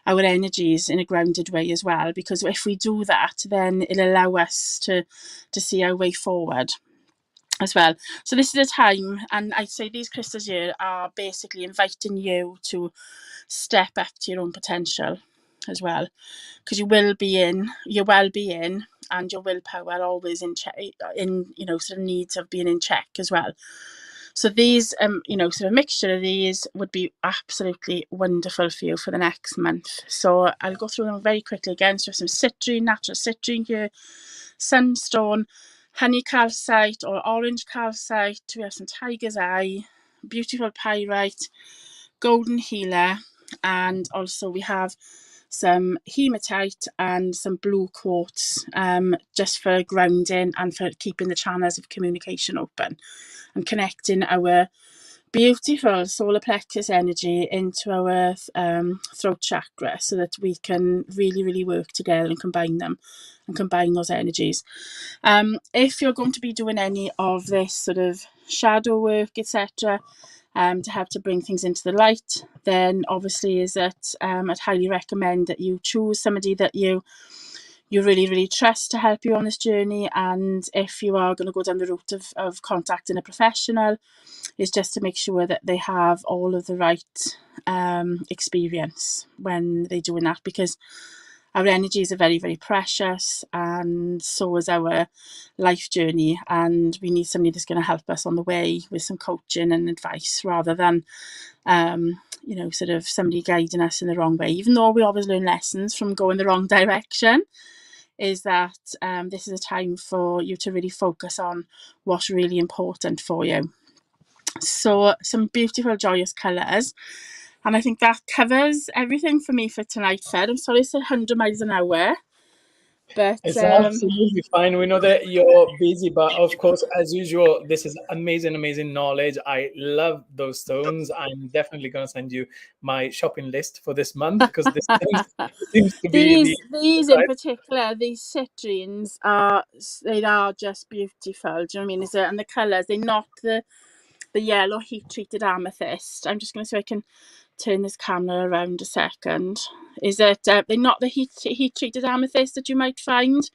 Speaker 3: our energies in a grounded way as well, because if we do that, then it'll allow us to see our way forward as well. So this is a time, and I'd say these crystals here are basically inviting you to step up to your own potential as well, because you will be in your well-being and your willpower always in check, in, you know, sort of needs of being in check as well. So these, you know, sort of mixture of these would be absolutely wonderful for you for the next month. So I'll go through them very quickly again. So some citrine, natural citrine here, sunstone, honey calcite or orange calcite. We have some tiger's eye, beautiful pyrite, golden healer, and also we have some hematite and some blue quartz, just for grounding and for keeping the channels of communication open and connecting our beautiful solar plexus energy into our throat chakra, so that we can really, really work together and combine them and combine those energies. If you're going to be doing any of this sort of shadow work, etc., to help to bring things into the light, then obviously is that I'd highly recommend that you choose somebody that you really, really trust to help you on this journey. And if you are going to go down the route of contacting a professional, is just to make sure that they have all of the right experience when they're doing that, because our energies are very, very precious, and so is our life journey, and we need somebody that's going to help us on the way with some coaching and advice, rather than you know, sort of somebody guiding us in the wrong way, even though we always learn lessons from going the wrong direction. Is that this is a time for you to really focus on what's really important for you. So some beautiful joyous colours, and I think that covers everything for me for tonight, Fed. I'm sorry I said 100 miles an hour, but
Speaker 1: It's absolutely fine. We know that you're busy, but of course, as usual, this is amazing, amazing knowledge. I love those stones. I'm definitely going to send you my shopping list for this month, because this seems to be
Speaker 3: these in particular, these citrines they are just beautiful. Do you know what I mean? And the colours, they're not the yellow heat treated amethyst. I'm just going to see if I can turn this camera around a second. Is it they're not the heat treated amethyst that you might find.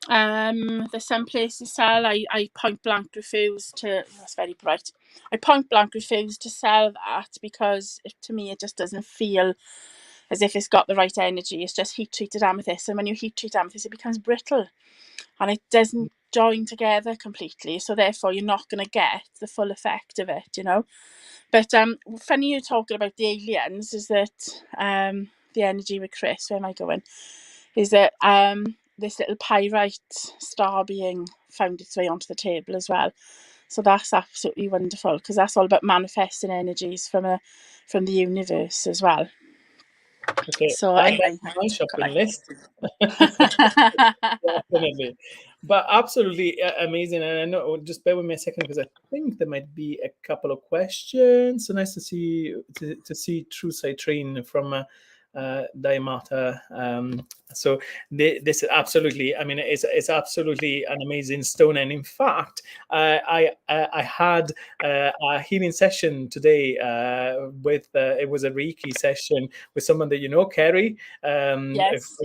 Speaker 3: There's some places sell. I point blank refuse to. That's very bright. I point blank refuse to sell that, because to me it just doesn't feel as if it's got the right energy. It's just heat treated amethyst, and when you heat treat amethyst, it becomes brittle, and it doesn't join together completely. So therefore, you're not going to get the full effect of it, you know. But funny you talking about the aliens, is that the energy with Chris, where am I going, is that this little pyrite star being found its way onto the table as well. So that's absolutely wonderful, because that's all about manifesting energies from the universe as well.
Speaker 1: Okay,
Speaker 3: So
Speaker 1: add
Speaker 3: anyway,
Speaker 1: that to my shopping list. Definitely. But absolutely amazing. And I know, just bear with me a second, because I think there might be a couple of questions. So nice to see True Citrine from Diamata. So this is absolutely, I mean, it's absolutely an amazing stone. And in fact, I had a healing session today with it was a Reiki session with someone that you know, Kerry.
Speaker 3: yes.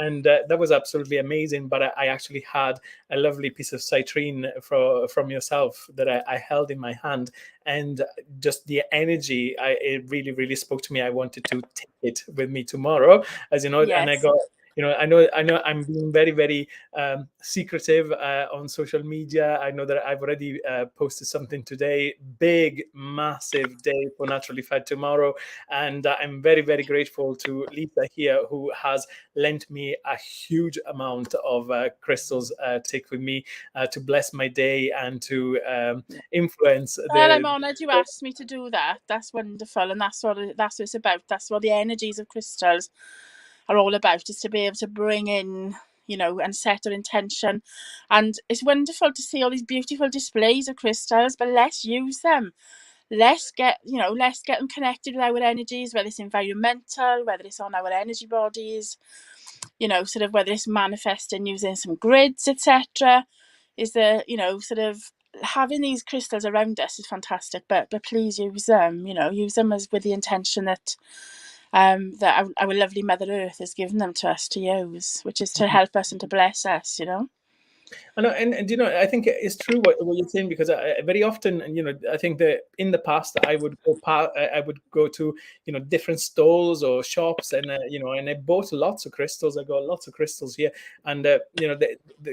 Speaker 1: And that was absolutely amazing. But I actually had a lovely piece of citrine from yourself that I held in my hand, and just the energy, it really, really spoke to me. I wanted to take it with me tomorrow, as you know,
Speaker 3: Yes.
Speaker 1: and I got, I know I'm being very, very secretive on social media. I know that I've already posted something today. Big, massive day for Naturally Fed tomorrow, and I'm very, very grateful to Lisa here, who has lent me a huge amount of crystals to take with me to bless my day and to influence
Speaker 3: Well, I'm
Speaker 1: the.
Speaker 3: honoured you asked me to do that. That's wonderful, and that's what it's about. That's what the energies of crystals are all about, is to be able to bring in, and set our intention. And it's wonderful to see all these beautiful displays of crystals, but let's use them. Let's get them connected with our energies, whether it's environmental, whether it's on our energy bodies, sort of whether it's manifesting using some grids, etc. Is the, sort of having these crystals around us is fantastic, but please use them, use them as with the intention that that our lovely Mother Earth has given them to us to use, which is to help us and to bless us,
Speaker 1: I know, and I think it's true what you're saying, because very often, I think that in the past I would go to different stalls or shops, and and I bought lots of crystals. I got lots of crystals here, and they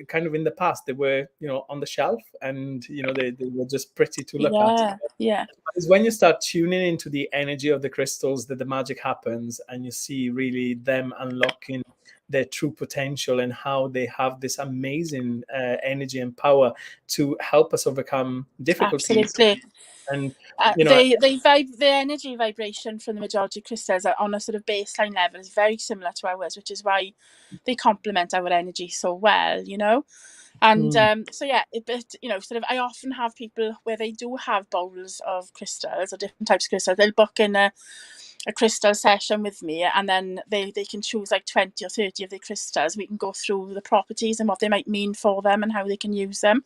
Speaker 1: kind of in the past they were on the shelf, and they were just pretty to look at.
Speaker 3: Yeah.
Speaker 1: It's when you start tuning into the energy of the crystals that the magic happens, and you see really them unlocking their true potential and how they have this amazing energy and power to help us overcome difficulties.
Speaker 3: Absolutely.
Speaker 1: And
Speaker 3: the energy vibration from the majority of crystals are on a sort of baseline level is very similar to ours, which is why they complement our energy so well, And so yeah, but sort of I often have people where they do have bowls of crystals or different types of crystals. They'll book in a crystal session with me, and then they can choose like 20 or 30 of the crystals. We can go through the properties and what they might mean for them and how they can use them.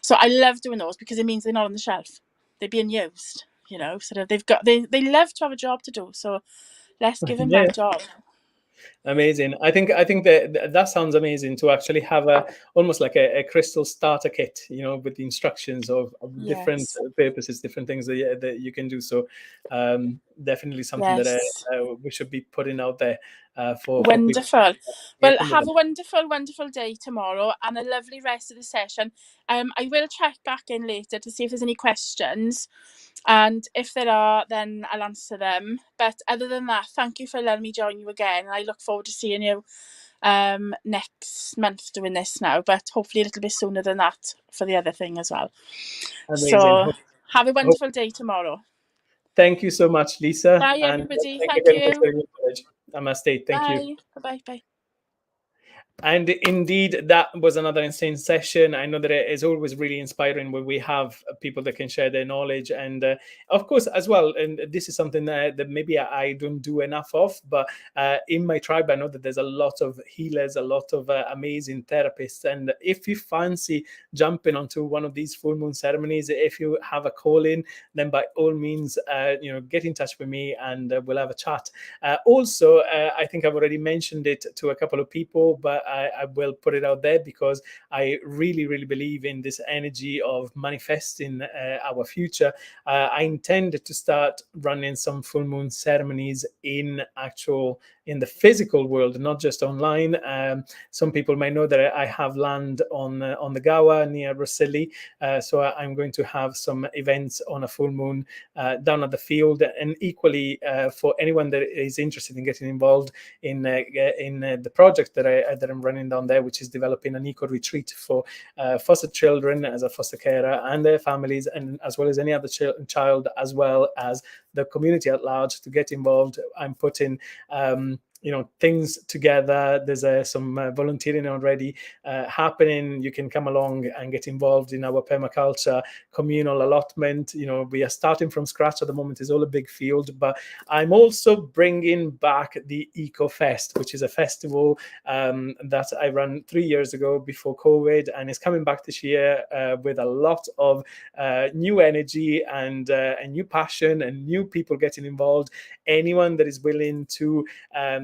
Speaker 3: So I love doing those because it means they're not on the shelf. They're being used, sort of they love to have a job to do. So let's give them that job.
Speaker 1: Amazing. I think that sounds amazing, to actually have almost like a crystal starter kit, with the instructions of different purposes, different things that you can do. So definitely something that we should be putting out there for
Speaker 3: wonderful
Speaker 1: people.
Speaker 3: Well, have a wonderful day tomorrow and a lovely rest of the session. I will check back in later to see if there's any questions, and if there are, then I'll answer them. But other than that, thank you for letting me join you again, and I look forward to seeing you next month doing this now, but hopefully a little bit sooner than that for the other thing as well.
Speaker 1: Amazing.
Speaker 3: So have a wonderful day tomorrow.
Speaker 1: Thank you so much, Lisa.
Speaker 3: Bye everybody.
Speaker 1: And
Speaker 3: Thank you.
Speaker 1: Namaste. Thank you.
Speaker 3: Bye.
Speaker 1: And indeed, that was another insane session. I know that it is always really inspiring when we have people that can share their knowledge. And of course, as well, and this is something that maybe I don't do enough of, but in my tribe, I know that there's a lot of healers, a lot of amazing therapists. And if you fancy jumping onto one of these full moon ceremonies, if you have a call in, then by all means, get in touch with me and we'll have a chat. Also, I think I've already mentioned it to a couple of people, but I will put it out there because I really, really believe in this energy of manifesting our future. I intend to start running some full moon ceremonies in the physical world, not just online. Some people may know that I have land on the Gower near Rossilli, so I'm going to have some events on a full moon down at the field, and equally for anyone that is interested in getting involved in the project that I'm running down there, which is developing an eco retreat for foster children as a foster carer and their families, and as well as any other child, as well as the community at large, to get involved. I'm putting things together. There's some volunteering already happening. You can come along and get involved in our permaculture communal allotment. We are starting from scratch at the moment. It's all a big field, but I'm also bringing back the Eco Fest, which is a festival that I ran 3 years ago before COVID, and it's coming back this year with a lot of new energy and new passion and new people getting involved. Anyone that is willing to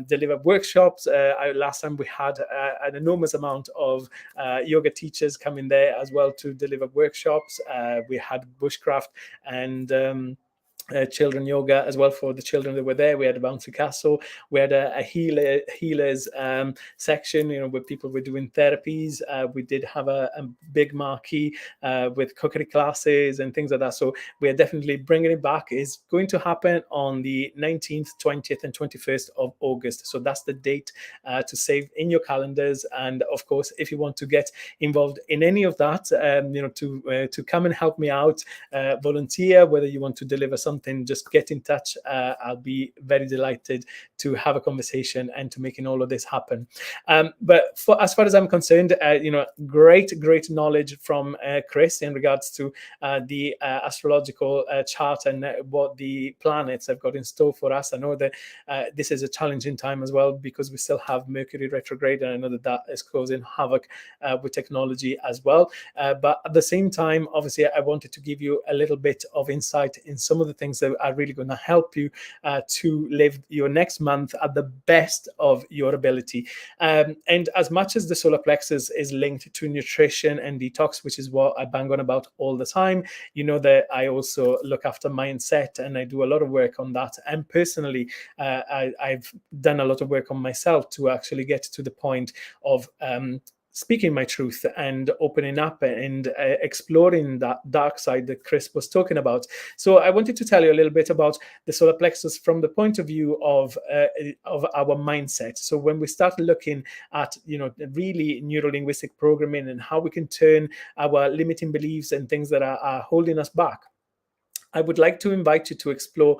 Speaker 1: deliver workshops. Last time we had an enormous amount of yoga teachers coming there as well to deliver workshops. We had bushcraft and children yoga as well for the children that were there. We had a bouncy castle. We had a healers section, where people were doing therapies. We did have a big marquee with cookery classes and things like that. So we are definitely bringing it back. It's going to happen on the 19th, 20th, and 21st of August. So that's the date to save in your calendars. And of course, if you want to get involved in any of that, to come and help me out, volunteer, whether you want to deliver something, just get in touch. I'll be very delighted to have a conversation and to making all of this happen. But as far as I'm concerned, great knowledge from Chris in regards to the astrological chart and what the planets have got in store for us. I know that this is a challenging time as well, because we still have Mercury retrograde, and I know that is causing havoc with technology as well. But at the same time, obviously, I wanted to give you a little bit of insight in some of the things that are really going to help you to live your next month at the best of your ability. And as much as the solar plexus is linked to nutrition and detox, which is what I bang on about all the time, you know that I also look after mindset, and I do a lot of work on that. And personally, I've done a lot of work on myself to actually get to the point of speaking my truth and opening up and exploring that dark side that Chris was talking about. So I wanted to tell you a little bit about the solar plexus from the point of view of our mindset. So when we start looking at really neuro-linguistic programming and how we can turn our limiting beliefs and things that are holding us back, I would like to invite you to explore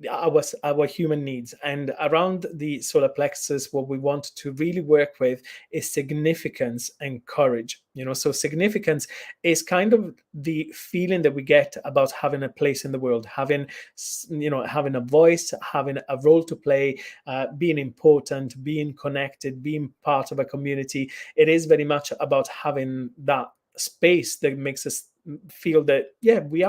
Speaker 1: our human needs. And around the solar plexus, what we want to really work with is significance and courage. So significance is kind of the feeling that we get about having a place in the world, having a voice, having a role to play, being important, being connected, being part of a community. It is very much about having that space that makes us feel that, yeah, we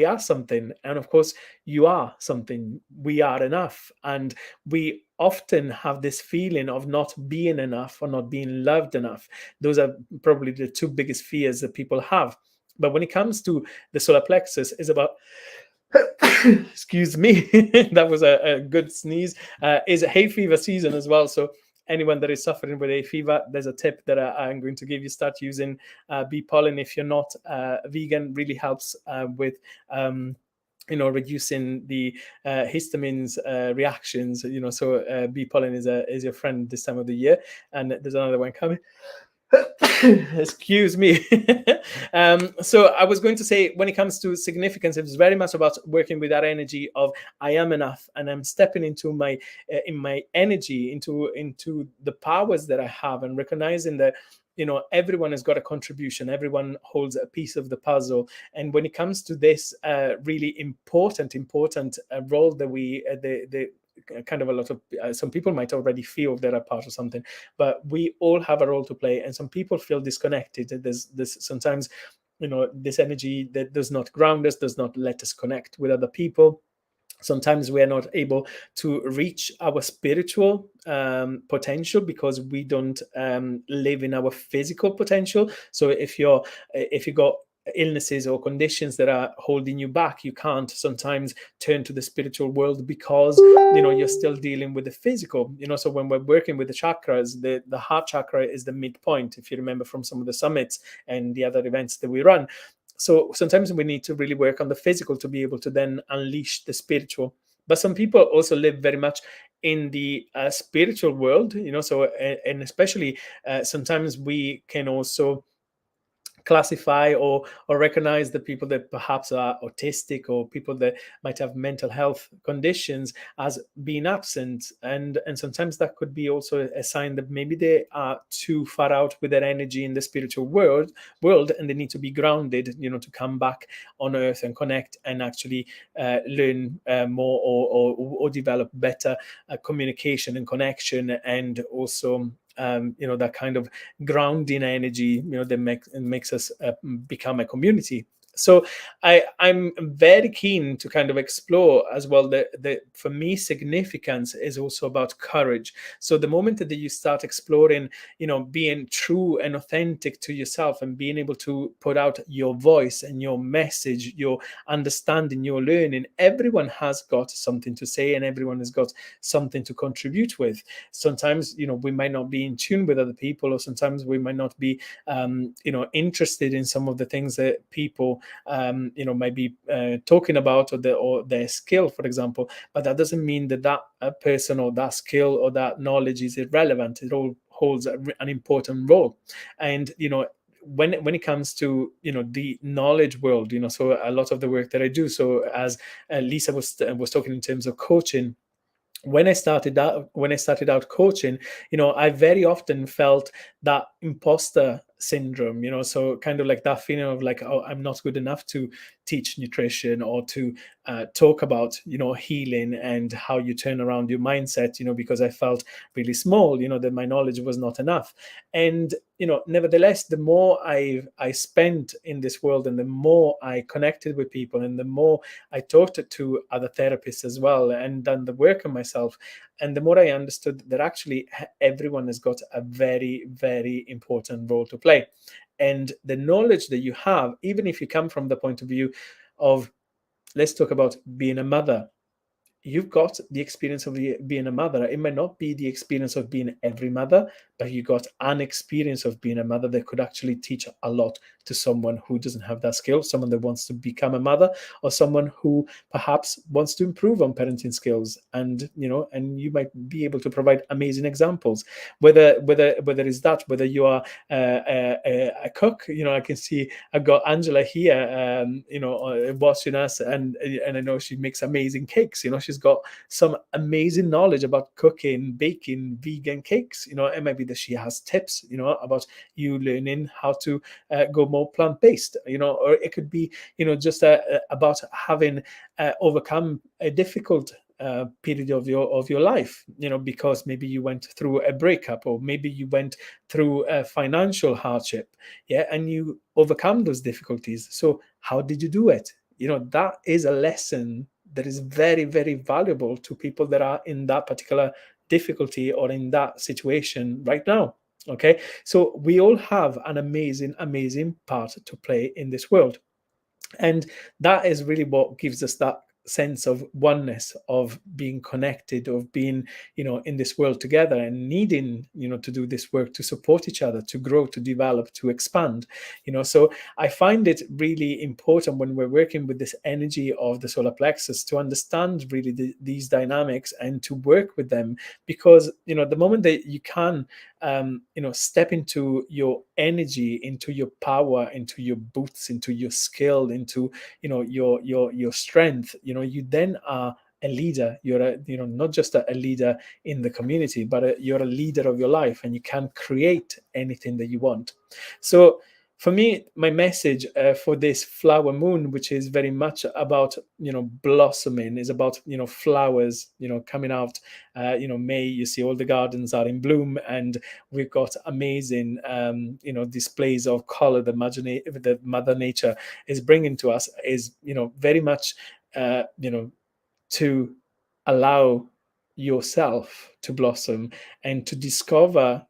Speaker 1: are something. And of course, you are something. We are enough. And we often have this feeling of not being enough or not being loved enough. Those are probably the two biggest fears that people have. But when it comes to the solar plexus, it's about excuse me, that was a good sneeze, is hay fever season as well. So anyone that is suffering with hay fever, there's a tip that I'm going to give you. Start using bee pollen. If you're not vegan, really helps with reducing the histamines reactions. So bee pollen is your friend this time of the year. And there's another one coming. Excuse me. So I was going to say, when it comes to significance, it's very much about working with that energy of I am enough, and I'm stepping into my in my energy, into the powers that I have, and recognizing that everyone has got a contribution, everyone holds a piece of the puzzle. And when it comes to this really important role that we the kind of a lot of some people might already feel they're a part of something, but we all have a role to play, and some people feel disconnected. There's sometimes this energy that does not ground us, does not let us connect with other people. Sometimes we are not able to reach our spiritual potential because we don't live in our physical potential. So if you got illnesses or conditions that are holding you back, you can't sometimes turn to the spiritual world because you're still dealing with the physical. So when we're working with the chakras, the heart chakra is the midpoint, if you remember from some of the summits and the other events that we run. So sometimes we need to really work on the physical to be able to then unleash the spiritual. But some people also live very much in the spiritual world, so and especially sometimes we can also classify or recognize the people that perhaps are autistic or people that might have mental health conditions as being absent, and sometimes that could be also a sign that maybe they are too far out with their energy in the spiritual world and they need to be grounded, to come back on earth and connect and actually learn more or develop better communication and connection, and also that kind of grounding energy, that makes us become a community. So I'm very keen to kind of explore as well the for me significance is also about courage. So the moment that you start exploring, being true and authentic to yourself and being able to put out your voice and your message, your understanding, your learning, everyone has got something to say and everyone has got something to contribute with. Sometimes, we might not be in tune with other people, or sometimes we might not be interested in some of the things that people might be talking about, or their skill, for example. But that doesn't mean that person or that skill or that knowledge is irrelevant. It all holds an important role. And when it comes to the knowledge world, so a lot of the work that I do, so as Lisa was talking in terms of coaching, when I started out coaching, I very often felt that imposter syndrome, so kind of like that feeling of like, oh, I'm not good enough to teach nutrition or to talk about, healing and how you turn around your mindset, because I felt really small, that my knowledge was not enough. And, nevertheless, the more I spent in this world and the more I connected with people and the more I talked to other therapists as well and done the work on myself, and the more I understood that actually everyone has got a very, very important role to play. And the knowledge that you have, even if you come from the point of view of, let's talk about being a mother, you've got the experience of being a mother. It might not be the experience of being every mother, but you got an experience of being a mother that could actually teach a lot to someone who doesn't have that skill, someone that wants to become a mother, or someone who perhaps wants to improve on parenting skills. And and you might be able to provide amazing examples. Whether it's that, whether you are a cook, I can see I've got Angela here, watching us, and I know she makes amazing cakes. She's got some amazing knowledge about cooking, baking vegan cakes. It might be that she has tips, about you learning how to go more plant-based, or it could be, just about having overcome a difficult period of your life, because maybe you went through a breakup, or maybe you went through a financial hardship, and you overcome those difficulties. So how did you do it? That is a lesson that is very, very valuable to people that are in that particular difficulty or in that situation right now. Okay, so we all have an amazing part to play in this world, and that is really what gives us that sense of oneness, of being connected, of being in this world together, and needing to do this work to support each other, to grow, to develop, to expand. So I find it really important when we're working with this energy of the solar plexus to understand really these dynamics and to work with them, because the moment that you can step into your energy, into your power, into your boots, into your skill, into your strength, you then are a leader. You're not just a leader in the community, but you're a leader of your life, and you can create anything that you want. So for me, my message for this flower moon, which is very much about blossoming, is about flowers coming out. May, you see all the gardens are in bloom, and we've got amazing displays of color that Mother Nature is bringing to us, is very much to allow yourself to blossom and to discover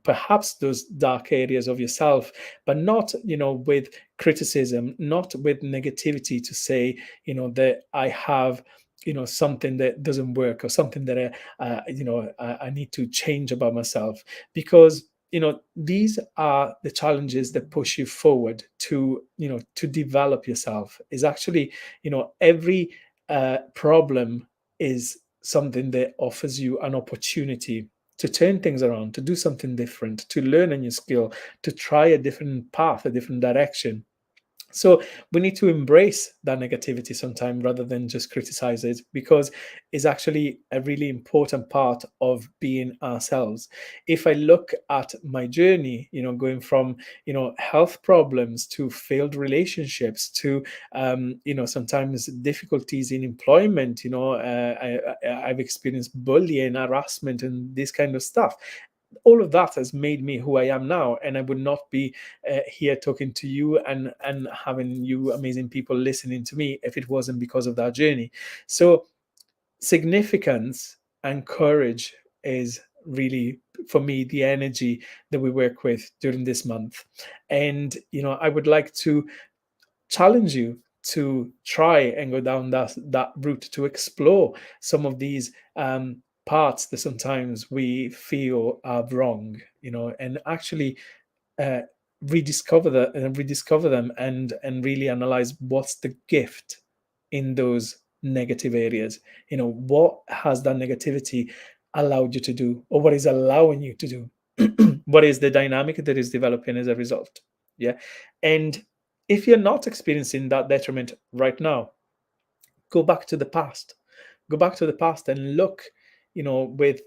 Speaker 1: perhaps those dark areas of yourself, but not with criticism, not with negativity, to say that I have something that doesn't work, or something that I need to change about myself, because these are the challenges that push you forward to to develop yourself. Is actually every problem is something that offers you an opportunity to turn things around, to do something different, to learn a new skill, to try a different path, a different direction. So we need to embrace that negativity sometime, rather than just criticize it, because it's actually a really important part of being ourselves. If I look at my journey, going from health problems to failed relationships to sometimes difficulties in employment, I've experienced bullying, harassment, and this kind of stuff. all of that has made me who I am now, and I would not be here talking to you and having you amazing people listening to me if it wasn't because of that journey. So significance and courage is really, for me, the energy that we work with during this month. And I would like to challenge you to try and go down that route, to explore some of these parts that sometimes we feel are wrong, and actually uh, rediscover them, and really analyze what's the gift in those negative areas. What has that negativity allowed you to do, or what is allowing you to do? What is the dynamic that is developing as a result? Yeah. And if you're not experiencing that detriment right now, go back to the past. Go back to the past and look, with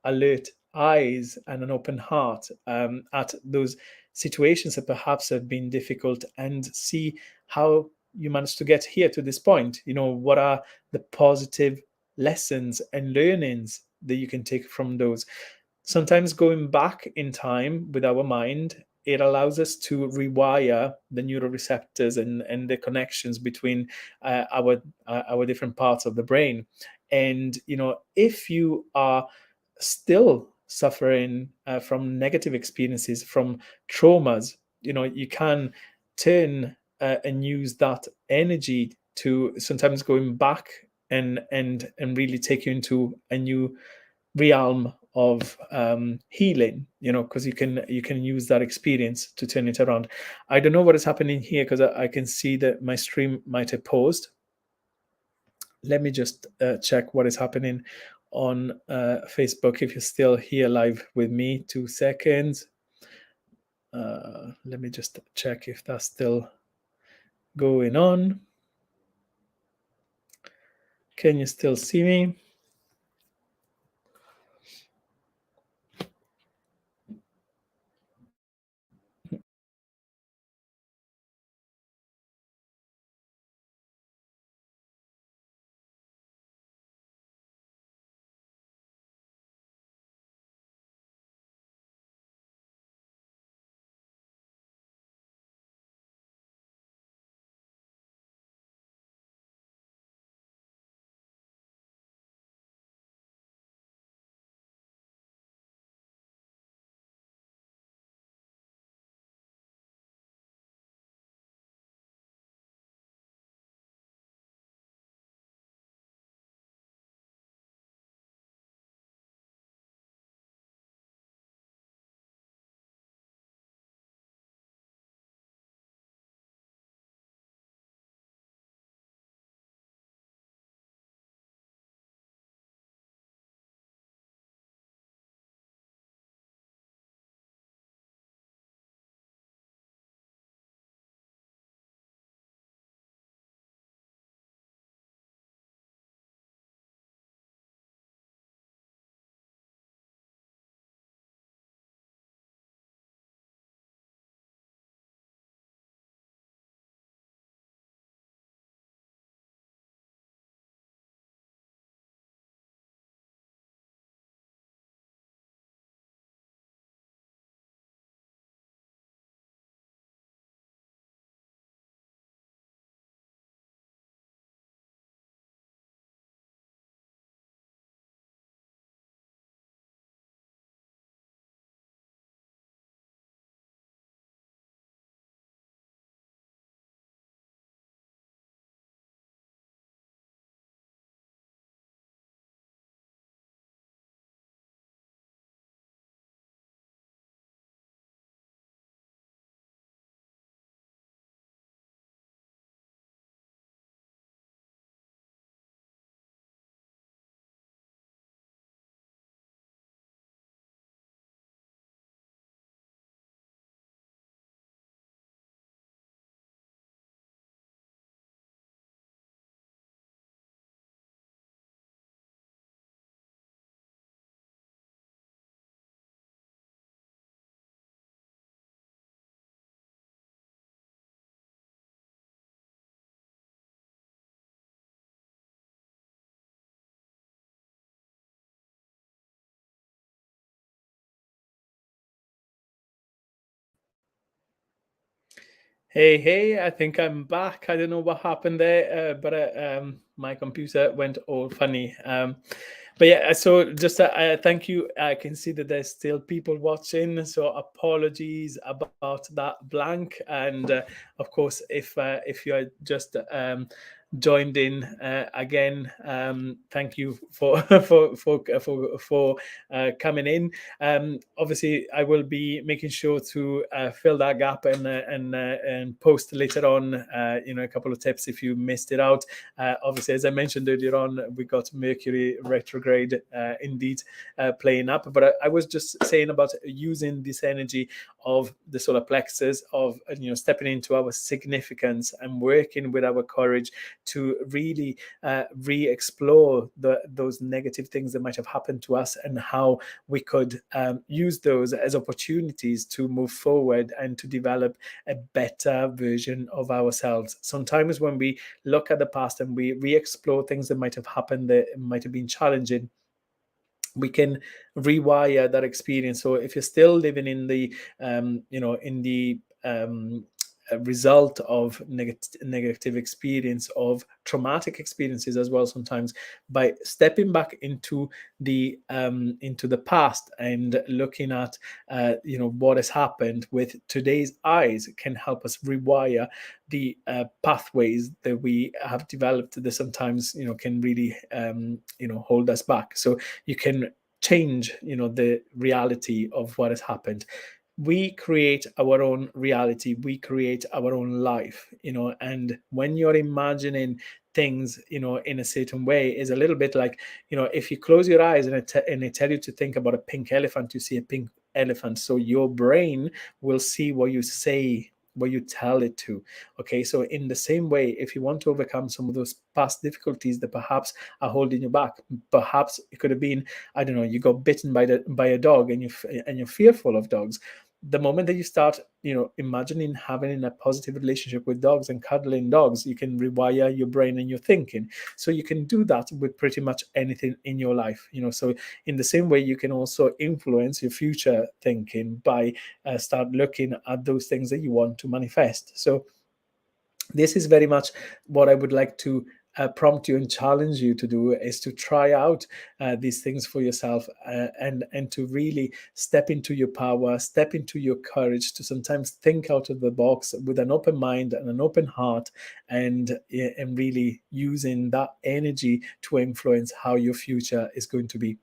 Speaker 1: alert eyes and an open heart, at those situations that perhaps have been difficult, and see how you managed to get here to this point. What are the positive lessons and learnings that you can take from those? Sometimes going back in time with our mind, it allows us to rewire the neuroreceptors and the connections between our different parts of the brain. And if you are still suffering from negative experiences, from traumas, you can turn and use that energy to sometimes going back and really take you into a new realm of healing, because you can use that experience to turn it around. I don't know what is happening here, because I can see that my stream might have paused. Let me just check what is happening on Facebook. If you're still here live with me, 2 seconds. Let me just check if that's still going on. Can you still see me? Hey, I think I'm back. I don't know what happened there, but my computer went all funny. But yeah, so just thank you. I can see that there's still people watching, so apologies about that blank. And of course, if you are just joined in again, thank you for for coming in. Obviously, I will be making sure to fill that gap and post later on. A couple of tips if you missed it out. Obviously, as I mentioned earlier on, we got Mercury retrograde indeed playing up. But I was just saying about using this energy of the solar plexus, of stepping into our significance and working with our courage to really re-explore those negative things that might have happened to us, and how we could use those as opportunities to move forward and to develop a better version of ourselves. Sometimes when we look at the past and we re-explore things that might have happened that might have been challenging, we can rewire that experience. So if you're still living in the in the result of negative experience, of traumatic experiences as well, sometimes by stepping back into the past and looking at what has happened with today's eyes, can help us rewire the pathways that we have developed that sometimes can really hold us back. So you can change the reality of what has happened. We create our own reality, we create our own life, and when you're imagining things in a certain way, is a little bit like, if you close your eyes and I tell you to think about a pink elephant, you see a pink elephant. So your brain will see what you say, what you tell it to. Okay, so in the same way, if you want to overcome some of those past difficulties that perhaps are holding you back, perhaps it could have been, I don't know, you got bitten by a dog and you're fearful of dogs. The moment that you start imagining having a positive relationship with dogs and cuddling dogs, you can rewire your brain and your thinking. So you can do that with pretty much anything in your life. So in the same way, you can also influence your future thinking by start looking at those things that you want to manifest. So this is very much what I would like to prompt you and challenge you to do, is to try out these things for yourself, and to really step into your power, step into your courage, to sometimes think out of the box with an open mind and an open heart, and really using that energy to influence how your future is going to be.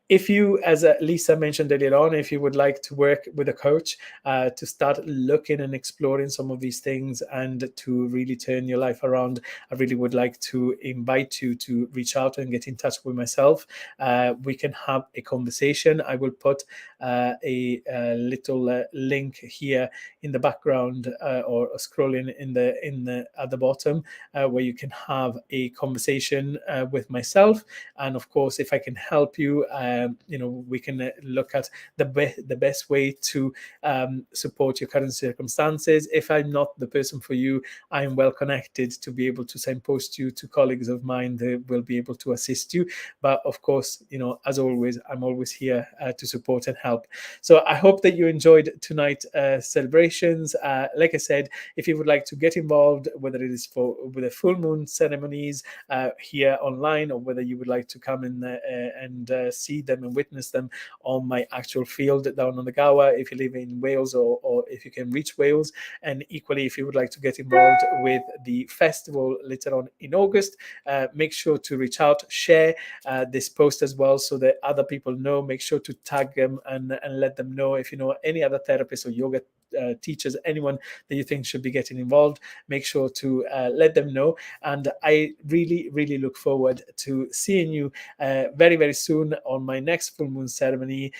Speaker 1: If you, as Lisa mentioned earlier on, if you would like to work with a coach to start looking and exploring some of these things and to really turn your life around, I really would like to invite you to reach out and get in touch with myself. We can have a conversation. I will put a little link here in the background, or scrolling in the at the bottom, where you can have a conversation with myself. And of course, if I can help you, we can look at the best way to support your current circumstances. If I'm not the person for you, I am well connected to be able to signpost you to colleagues of mine that will be able to assist you. But of course, as always, I'm always here to support and help. So I hope that you enjoyed tonight's celebrations. Like I said, if you would like to get involved, whether it is with the full moon ceremonies here online, or whether you would like to come in and see them and witness them on my actual field down on the Gower, if you live in Wales, or if you can reach Wales. And equally, if you would like to get involved with the festival later on in August, make sure to reach out, share this post as well, so that other people know. Make sure to tag them and let them know. If you know any other therapists or yoga teachers, anyone that you think should be getting involved, make sure to let them know. And I really, really look forward to seeing you very, very soon on my next full moon ceremony.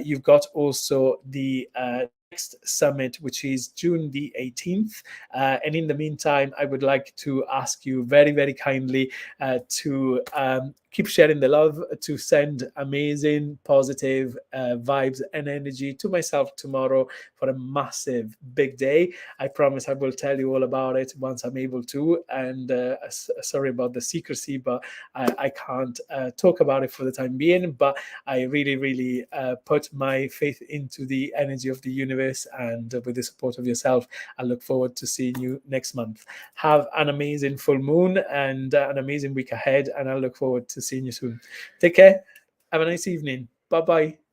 Speaker 1: You've got also the next summit, which is June the 18th. And in the meantime, I would like to ask you very, very kindly to keep sharing the love, to send amazing, positive vibes and energy to myself tomorrow for a massive, big day. I promise I will tell you all about it once I'm able to. And sorry about the secrecy, but I can't talk about it for the time being. But I really, really put my faith into the energy of the universe, and with the support of yourself, I look forward to seeing you next month. Have an amazing full moon and an amazing week ahead, and I look forward to seeing you soon. Take care. Have a nice evening. Bye-bye.